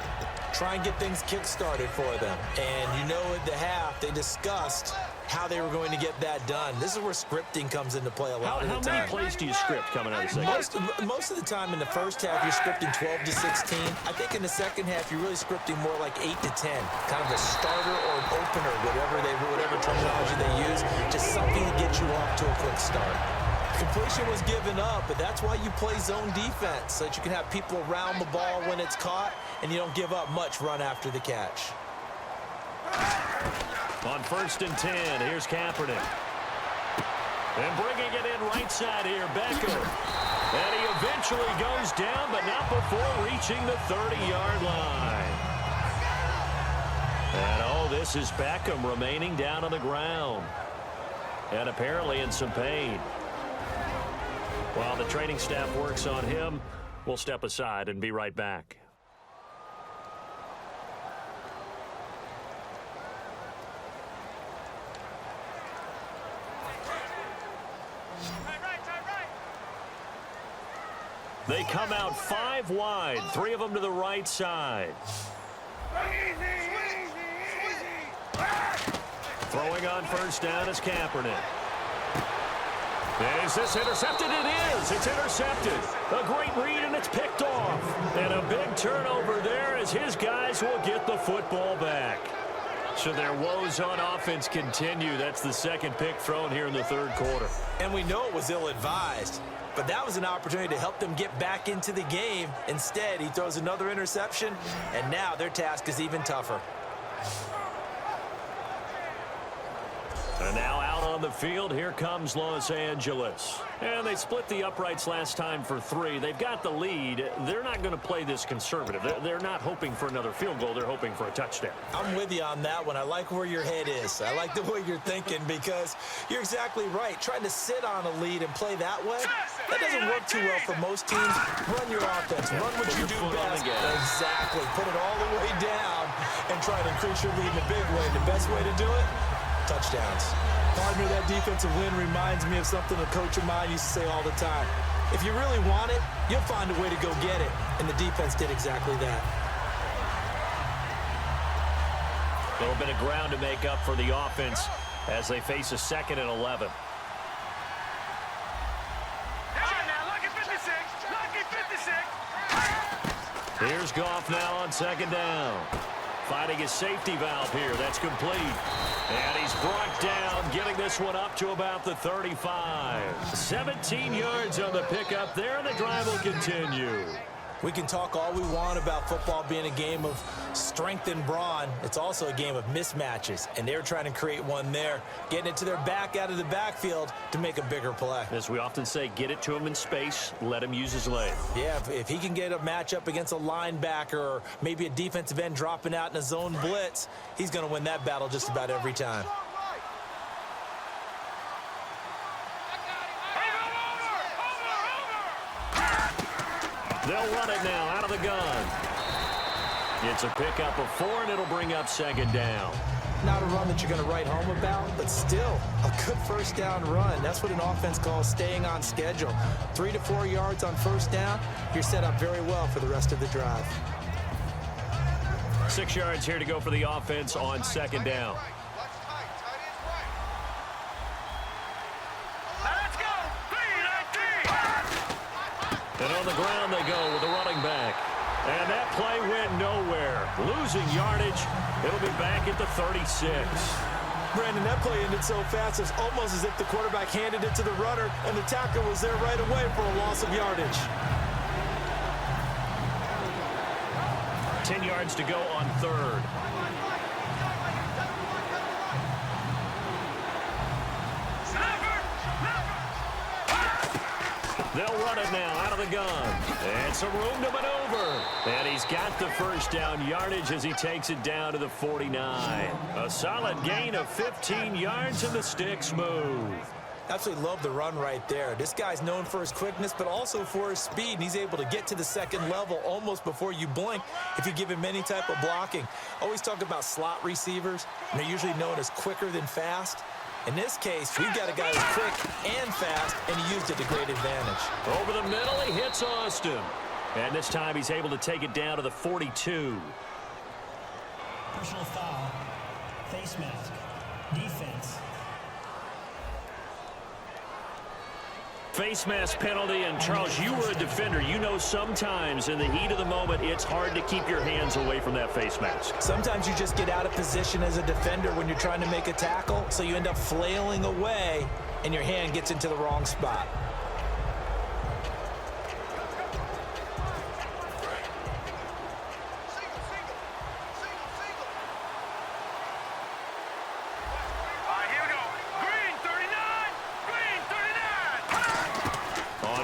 Try and get things kick-started for them. And you know at the half, they discussed how they were going to get that done. This is where scripting comes into play a lot of the time. How many plays do you script coming out of the second? Most of the time in the first half, you're scripting 12 to 16. I think in the second half, you're really scripting more like 8 to 10. Kind of a starter or an opener, whatever terminology they use. Just something to get you off to a quick start. Completion was given up, but that's why you play zone defense, so that you can have people around the ball when it's caught, and you don't give up much run after the catch. On 1st and 10, here's Kaepernick. And bringing it in right side here, Beckham. And he eventually goes down, but not before reaching the 30-yard line. And, oh, this is Beckham remaining down on the ground. And apparently in some pain. While the training staff works on him, we'll step aside and be right back. They come out 5 wide, 3 of them to the right side. Throwing on 1st down is Kaepernick. Is this intercepted? It is. It's intercepted. A great read, and it's picked off. And a big turnover there as his guys will get the football back. So their woes on offense continue. That's the second pick thrown here in the third quarter. And we know it was ill-advised, but that was an opportunity to help them get back into the game. Instead, he throws another interception, and now their task is even tougher. And now out on the field, here comes Los Angeles. And they split the uprights last time for 3. They've got the lead. They're not going to play this conservative. They're not hoping for another field goal. They're hoping for a touchdown. I'm with you on that one. I like where your head is. I like the way you're thinking because you're exactly right. Trying to sit on a lead and play that way, that doesn't work too well for most teams. Run your offense. Run what you do best. Exactly. Put it all the way down and try to increase your lead in a big way. The best way to do it? Touchdowns. Partner, that defensive win reminds me of something a coach of mine used to say all the time. If you really want it, you'll find a way to go get it. And the defense did exactly that. A little bit of ground to make up for the offense as they face a 2nd and 11. Here's Goff now on 2nd down. Finding his safety valve here. That's complete. And he's brought down, getting this one up to about the 35. 17 yards on the pickup there, and the drive will continue. We can talk all we want about football being a game of strength and brawn. It's also a game of mismatches, and they're trying to create one there, getting it to their back out of the backfield to make a bigger play. As we often say, get it to him in space, let him use his leg. Yeah, if he can get a matchup against a linebacker or maybe a defensive end dropping out in a zone blitz, he's going to win that battle just about every time. They'll run it now out of the gun. It's a pickup of 4, and it'll bring up 2nd down. Not a run that you're going to write home about, but still a good 1st down run. That's what an offense calls staying on schedule. 3 to 4 yards on 1st down, you're set up very well for the rest of the drive. 6 yards here to go for the offense on 2nd down. And on the ground they go with the running back. And that play went nowhere. Losing yardage. It'll be back at the 36. Brandon, that play ended so fast, it's almost as if the quarterback handed it to the runner, and the tackle was there right away for a loss of yardage. 10 yards to go on 3rd. They'll run it now out of the gun. And some room to maneuver. And he's got the first down yardage as he takes it down to the 49. A solid gain of 15 yards and the sticks move. Absolutely love the run right there. This guy's known for his quickness, but also for his speed. And he's able to get to the second level almost before you blink if you give him any type of blocking. Always talk about slot receivers, and they're usually known as quicker than fast. In this case, we've got a guy who's quick and fast, and he used it to great advantage. Over the middle, he hits Austin. And this time he's able to take it down to the 42. Personal foul. Face mask. Defense. Face mask penalty, and Charles, you were a defender. You know sometimes in the heat of the moment, it's hard to keep your hands away from that face mask. Sometimes you just get out of position as a defender when you're trying to make a tackle, so you end up flailing away, and your hand gets into the wrong spot.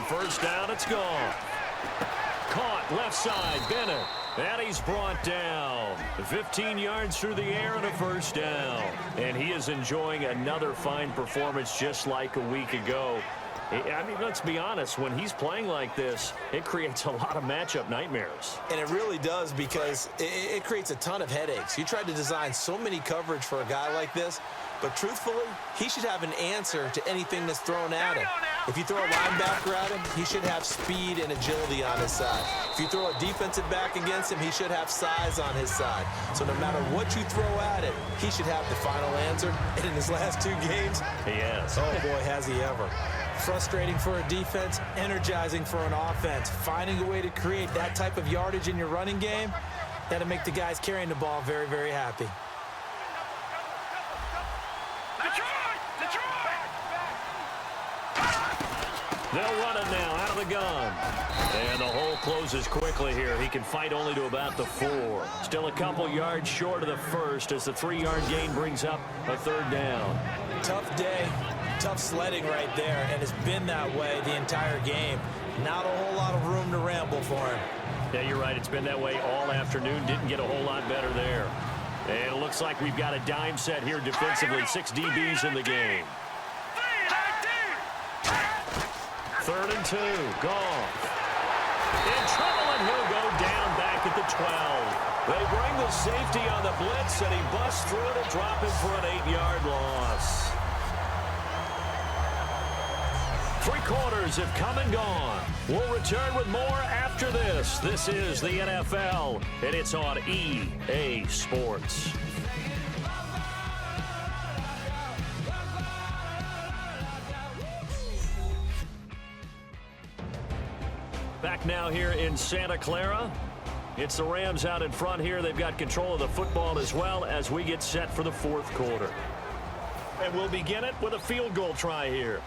First down, it's gone. Caught left side, Bennett. And he's brought down. 15 yards through the air and a first down. And he is enjoying another fine performance just like a week ago. I mean, let's be honest, when he's playing like this, it creates a lot of matchup nightmares. And it really does, because it creates a ton of headaches. You tried to design so many coverage for a guy like this, but truthfully, he should have an answer to anything that's thrown at him. If you throw a linebacker at him, he should have speed and agility on his side. If you throw a defensive back against him, he should have size on his side. So no matter what you throw at him, he should have the final answer. And in his last two games, he has. Oh, boy, has he ever. Frustrating for a defense, energizing for an offense. Finding a way to create that type of yardage in your running game, that'll make the guys carrying the ball very, very happy. They'll run it now out of the gun. And the hole closes quickly here. He can fight only to about the 4. Still a couple yards short of the first as the 3-yard gain brings up a third down. Tough day, tough sledding right there, and it's been that way the entire game. Not a whole lot of room to ramble for him. Yeah, you're right. It's been that way all afternoon. Didn't get a whole lot better there. And it looks like we've got a dime set here defensively. 6 DBs in the game. 3rd and 2. Goff. In trouble, and he'll go down back at the 12. They bring the safety on the blitz, and he busts through it and drop him for an 8-yard loss. 3 quarters have come and gone. We'll return with more after this. This is the NFL, and it's on EA Sports. Back now here in Santa Clara. It's the Rams out in front here. They've got control of the football as well as we get set for the 4th quarter. And we'll begin it with a field goal try here.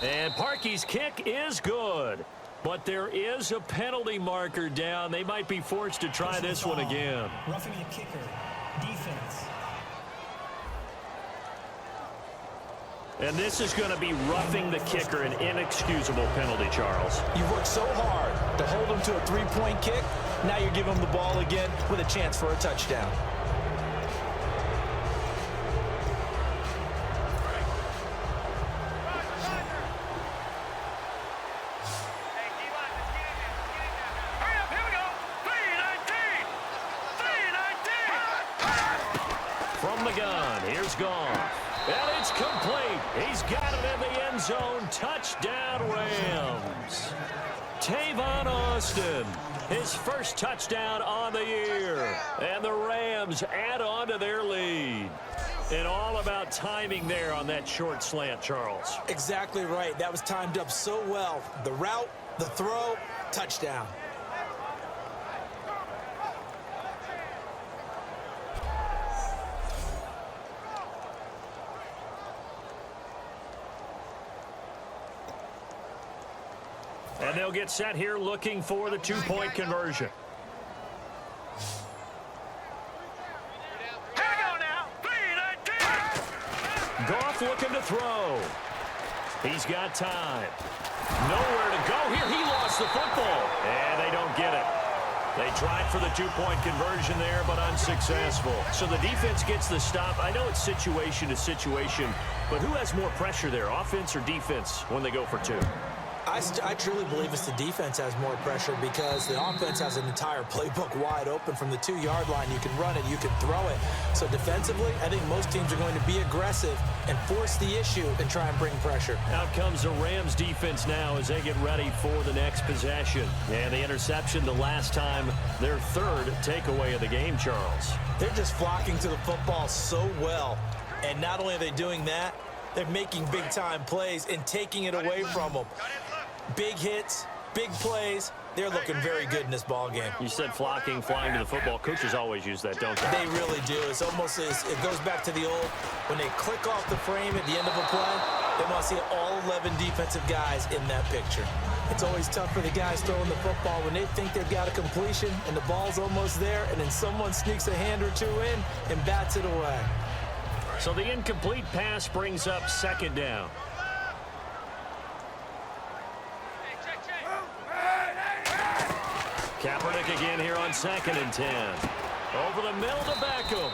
And Parkey's kick is good. But there is a penalty marker down. They might be forced to try this one again. Roughing the kicker. Defense. And this is going to be roughing the kicker, an inexcusable penalty, Charles. You've worked so hard to hold him to a 3-point kick. Now you're giving him the ball again with a chance for a touchdown. And it's complete. He's got it in the end zone. Touchdown, Rams. Tavon Austin, his first touchdown on the year. And the Rams add on to their lead. And all about timing there on that short slant, Charles. Exactly right. That was timed up so well. The route, the throw, touchdown. And they'll get set here looking for the 2-point conversion. Goff looking to throw. He's got time. Nowhere to go here. He lost the football. And they don't get it. They tried for the two-point conversion there, but unsuccessful. So the defense gets the stop. I know it's situation to situation, but who has more pressure there, offense or defense, when they go for two? I truly believe it's the defense has more pressure because the offense has an entire playbook wide open from the 2-yard line. You can run it, you can throw it. So defensively, I think most teams are going to be aggressive and force the issue and try and bring pressure. Out comes the Rams defense now as they get ready for the next possession. And the interception the last time, their third takeaway of the game, Charles. They're just flocking to the football so well. And not only are they doing that, they're making big-time plays and taking it away from them. Big hits, big plays. They're looking very good in this ball game. You said flocking, flying to the football. Coaches always use that, don't they? They really do. It's almost it goes back to the old, when they click off the frame at the end of a play, they want to see all 11 defensive guys in that picture. It's always tough for the guys throwing the football when they think they've got a completion and the ball's almost there, and then someone sneaks a hand or two in and bats it away. So the incomplete pass brings up second down. Kaepernick again here on 2nd and 10. Over the middle to Beckham.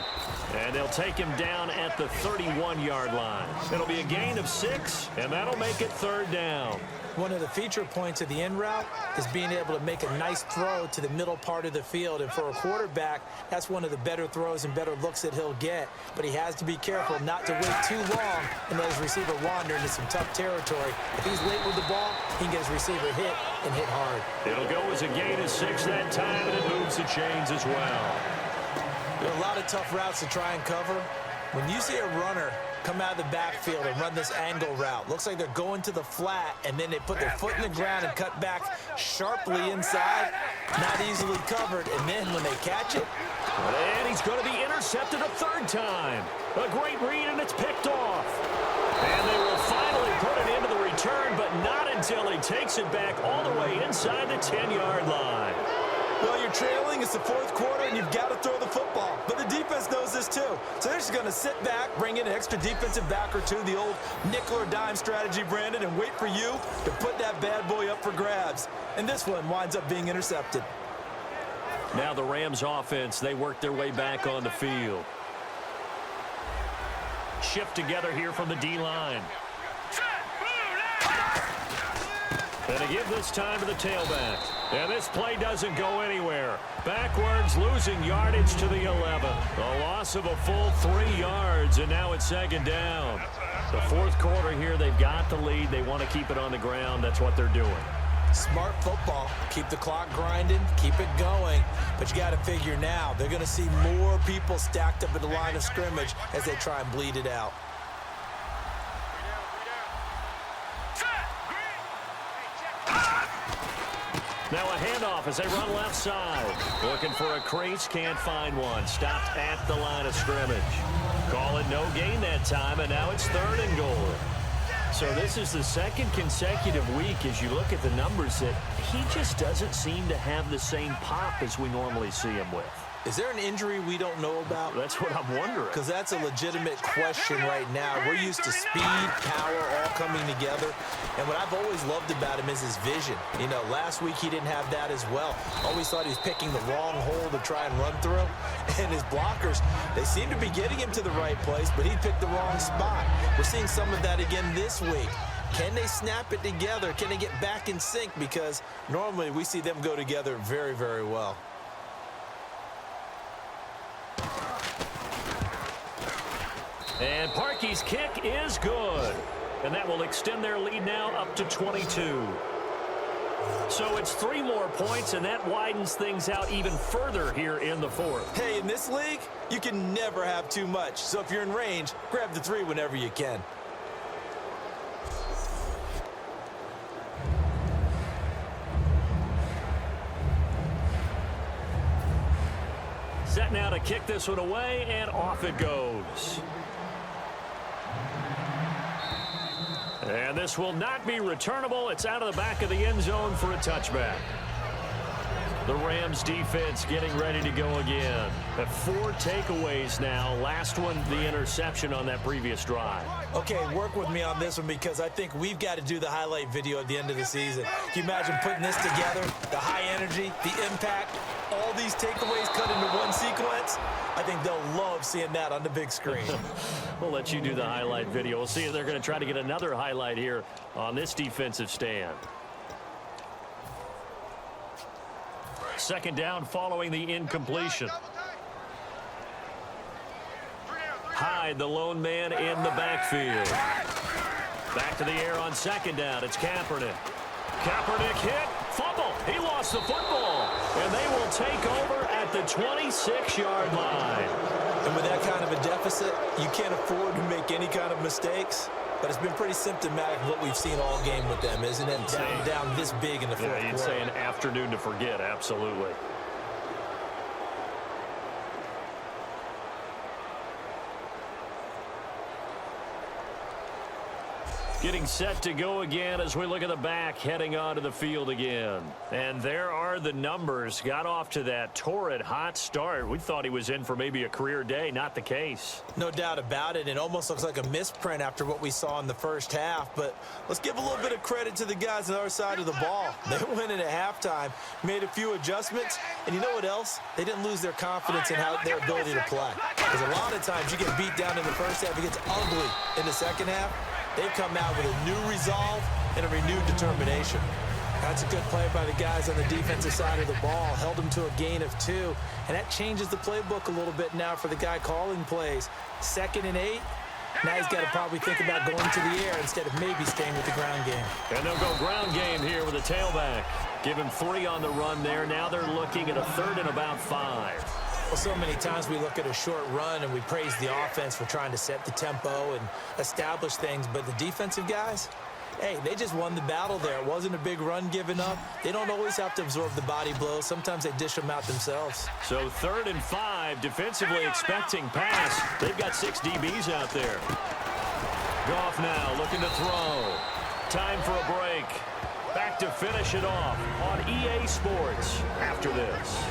And they'll take him down at the 31-yard line. It'll be a gain of 6, and that'll make it 3rd down. One of the feature points of the in route is being able to make a nice throw to the middle part of the field. And for a quarterback, that's one of the better throws and better looks that he'll get. But he has to be careful not to wait too long and let his receiver wander into some tough territory. If he's late with the ball, he can get his receiver hit and hit hard. It'll go as a gain of 6 that time, and it moves the chains as well. There are a lot of tough routes to try and cover. When you see a runner come out of the backfield and run this angle route, looks like they're going to the flat, and then they put their foot in the ground and cut back sharply inside, not easily covered, and then when they catch it. And he's going to be intercepted a 3rd time. A great read, and it's picked off. And they will finally put it into the return, but not until he takes it back all the way inside the 10-yard line. Well, you're trailing. It's the 4th quarter, and you've got to throw the football. But the defense knows this, too. So they're just going to sit back, bring in an extra defensive back or two, the old nickel or dime strategy, Brandon, and wait for you to put that bad boy up for grabs. And this one winds up being intercepted. Now the Rams offense, they work their way back on the field. Shift together here from the D-line. And they give this time to the tailback. And this play doesn't go anywhere. Backwards, losing yardage to the 11. A loss of a full 3 yards, and now it's 2nd down. The 4th quarter here, they've got the lead. They want to keep it on the ground. That's what they're doing. Smart football. Keep the clock grinding. Keep it going. But you got to figure now, they're going to see more people stacked up at the line of scrimmage as they try and bleed it out. Now a handoff as they run left side. Looking for a crease, can't find one. Stopped at the line of scrimmage. Call it no gain that time, and now it's 3rd and goal. So this is the 2nd consecutive week as you look at the numbers that he just doesn't seem to have the same pop as we normally see him with. Is there an injury we don't know about? That's what I'm wondering. Because that's a legitimate question right now. We're used to speed, power, all coming together. And what I've always loved about him is his vision. You know, last week he didn't have that as well. Always thought he was picking the wrong hole to try and run through. And his blockers, they seem to be getting him to the right place, but he picked the wrong spot. We're seeing some of that again this week. Can they snap it together? Can they get back in sync? Because normally we see them go together very, very well. And Parkey's kick is good. And that will extend their lead now up to 22. So it's 3 more points, and that widens things out even further here in the 4th. Hey, in this league, you can never have too much. So if you're in range, grab the 3 whenever you can. Set now to kick this one away, and off it goes. And this will not be returnable. It's out of the back of the end zone for a touchback. The Rams defense getting ready to go again. At 4 takeaways now. Last one, the interception on that previous drive. Okay, work with me on this one because I think we've got to do the highlight video at the end of the season. Can you imagine putting this together? The high energy, the impact, all these takeaways cut into one sequence? I think they'll love seeing that on the big screen. We'll let you do the highlight video. We'll see if they're going to try to get another highlight here on this defensive stand. Second down following the incompletion. Hyde, the lone man in the backfield. Back to the air on second down. It's Kaepernick. Kaepernick hit. Fumble. He lost the football. And they will take over at the 26-yard line. And with that kind of a deficit, you can't afford to make any kind of mistakes. But it's been pretty symptomatic of what we've seen all game with them, isn't it? Down this big in the fourth quarter. You'd say an afternoon to forget, absolutely. Getting set to go again as we look at the back, heading onto the field again. And there are the numbers. Got off to that torrid hot start. We thought he was in for maybe a career day. Not the case. No doubt about it. It almost looks like a misprint after what we saw in the first half. But let's give a little bit of credit to the guys on the other side of the ball. They went in at halftime, made a few adjustments. And you know what else? They didn't lose their confidence in their ability to play. Because a lot of times you get beat down in the first half. It gets ugly in the second half. They've come out with a new resolve and a renewed determination. That's a good play by the guys on the defensive side of the ball. Held them to a gain of 2. And that changes the playbook a little bit now for the guy calling plays. 2nd and 8. Now he's got to probably think about going to the air instead of maybe staying with the ground game. And they'll go ground game here with a tailback. Give him 3 on the run there. Now they're looking at a 3rd and about 5. Well, so many times we look at a short run and we praise the offense for trying to set the tempo and establish things. But the defensive guys, hey, they just won the battle there. It wasn't a big run given up. They don't always have to absorb the body blows. Sometimes they dish them out themselves. So 3rd and 5, defensively expecting pass. They've got 6 DBs out there. Goff now looking to throw. Time for a break. Back to finish it off on EA Sports after this.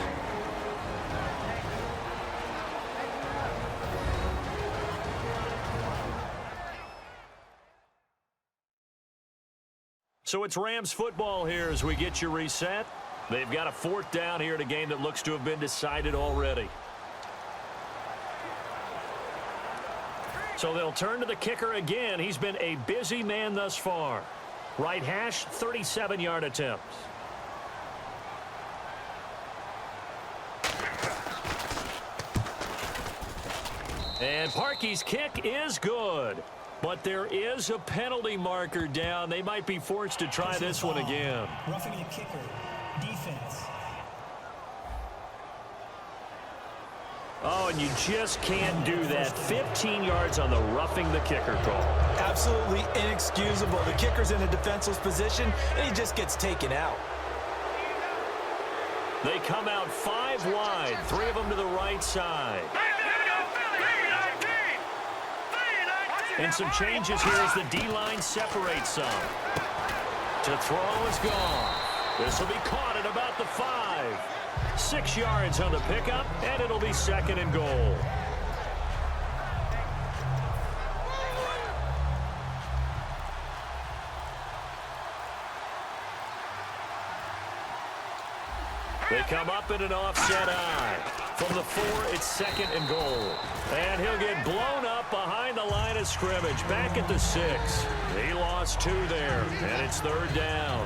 So it's Rams football here as we get you reset. They've got a 4th down here in a game that looks to have been decided already. So they'll turn to the kicker again. He's been a busy man thus far. Right hash, 37-yard attempt. And Parkey's kick is good. But there is a penalty marker down. They might be forced to try this one again. Roughing the kicker. Defense. Oh, and you just can't do that. 15 yards on the roughing the kicker call. Absolutely inexcusable. The kicker's in a defenseless position, and he just gets taken out. They come out 5 wide, 3 of them to the right side. And some changes here as the D-line separates some. To throw is gone. This will be caught at about the 5. 6 yards on the pickup, and it'll be 2nd and goal. They come up in an offset eye. From the 4, it's 2nd and goal. And he'll get blown up behind the line of scrimmage. Back at the 6. He lost 2 there, and it's 3rd down.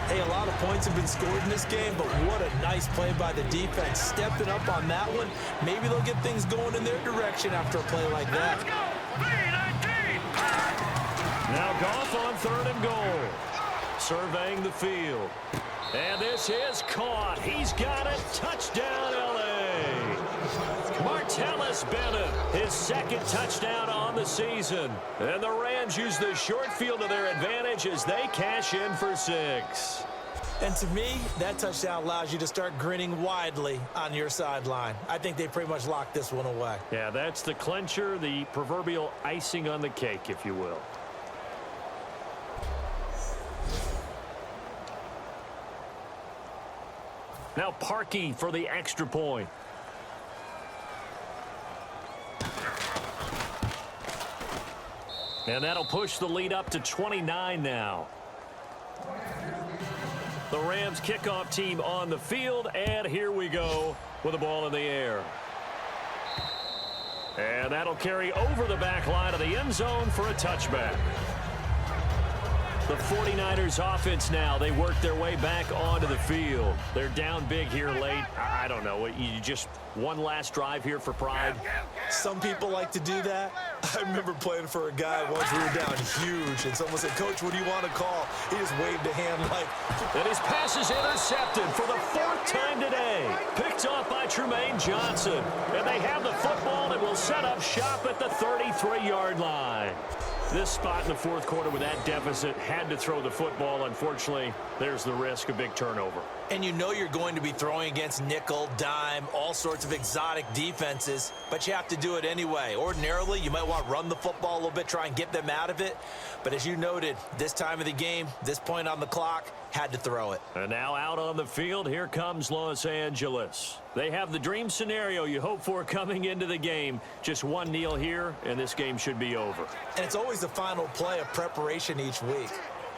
Hey, a lot of points have been scored in this game, but what a nice play by the defense. Stepping up on that one. Maybe they'll get things going in their direction after a play like that. Now Goff on 3rd and goal. Surveying the field. And this is caught. He's got it. Touchdown, L.A. Martellus Bennett, his 2nd touchdown on the season. And the Rams use the short field to their advantage as they cash in for 6. And to me, that touchdown allows you to start grinning widely on your sideline. I think they pretty much locked this one away. Yeah, that's the clincher, the proverbial icing on the cake, if you will. Now Parkey for the extra point. And that'll push the lead up to 29 now. The Rams kickoff team on the field, and here we go with the ball in the air. And that'll carry over the back line of the end zone for a touchback. The 49ers offense now, they work their way back onto the field. They're down big here late. I don't know. You just one last drive here for pride? Some people like to do that. I remember playing for a guy once we were down huge, and someone said, "Coach, what do you want to call?" He just waved a hand like... And his pass is intercepted for the 4th time today. Picked off by Tremaine Johnson. And they have the football and will set up shop at the 33-yard line. This spot in the 4th quarter with that deficit, had to throw the football. Unfortunately, there's the risk of big turnover. And you know you're going to be throwing against nickel, dime, all sorts of exotic defenses, but you have to do it anyway. Ordinarily, you might want to run the football a little bit, try and get them out of it. But as you noted, this time of the game, this point on the clock, had to throw it. And now out on the field, here comes Los Angeles. They have the dream scenario you hope for coming into the game. Just one kneel here, and this game should be over. And it's always the final play of preparation each week.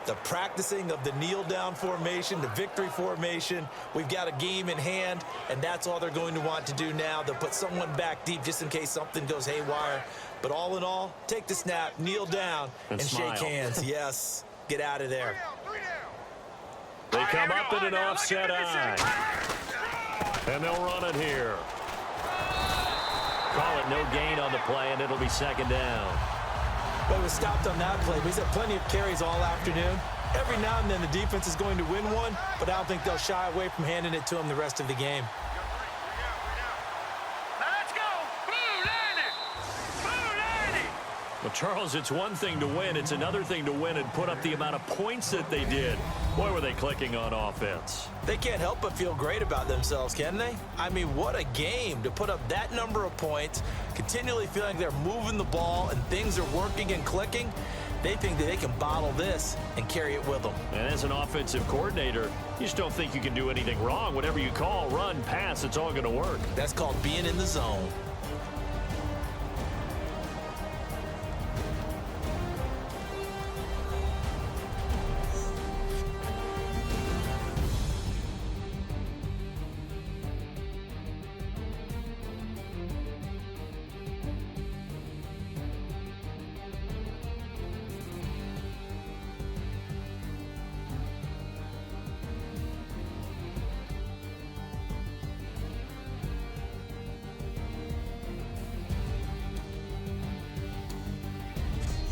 The practicing of the kneel-down formation, the victory formation. We've got a game in hand, and that's all they're going to want to do now. They'll put someone back deep just in case something goes haywire. But all in all, take the snap, kneel down, and shake hands. Yes, get out of there. They come up in an offset eye. And they'll run it here. Call it no gain on the play, and it'll be 2nd down. But it was stopped on that play. But he's had plenty of carries all afternoon. Every now and then the defense is going to win one, but I don't think they'll shy away from handing it to him the rest of the game. Let's go! Blue 90! Well, Charles, it's one thing to win. It's another thing to win and put up the amount of points that they did. Boy, were they clicking on offense. They can't help but feel great about themselves, can they? I mean, what a game to put up that number of points, continually feeling they're moving the ball and things are working and clicking. They think that they can bottle this and carry it with them. And as an offensive coordinator, you just don't think you can do anything wrong. Whatever you call, run, pass, it's all going to work. That's called being in the zone.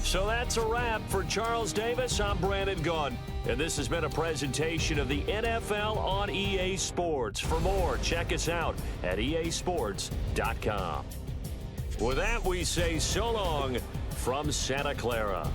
So that's a wrap for Charles Davis. I'm Brandon Gaudin, and this has been a presentation of the NFL on EA Sports. For more, check us out at easports.com. With that, we say so long from Santa Clara.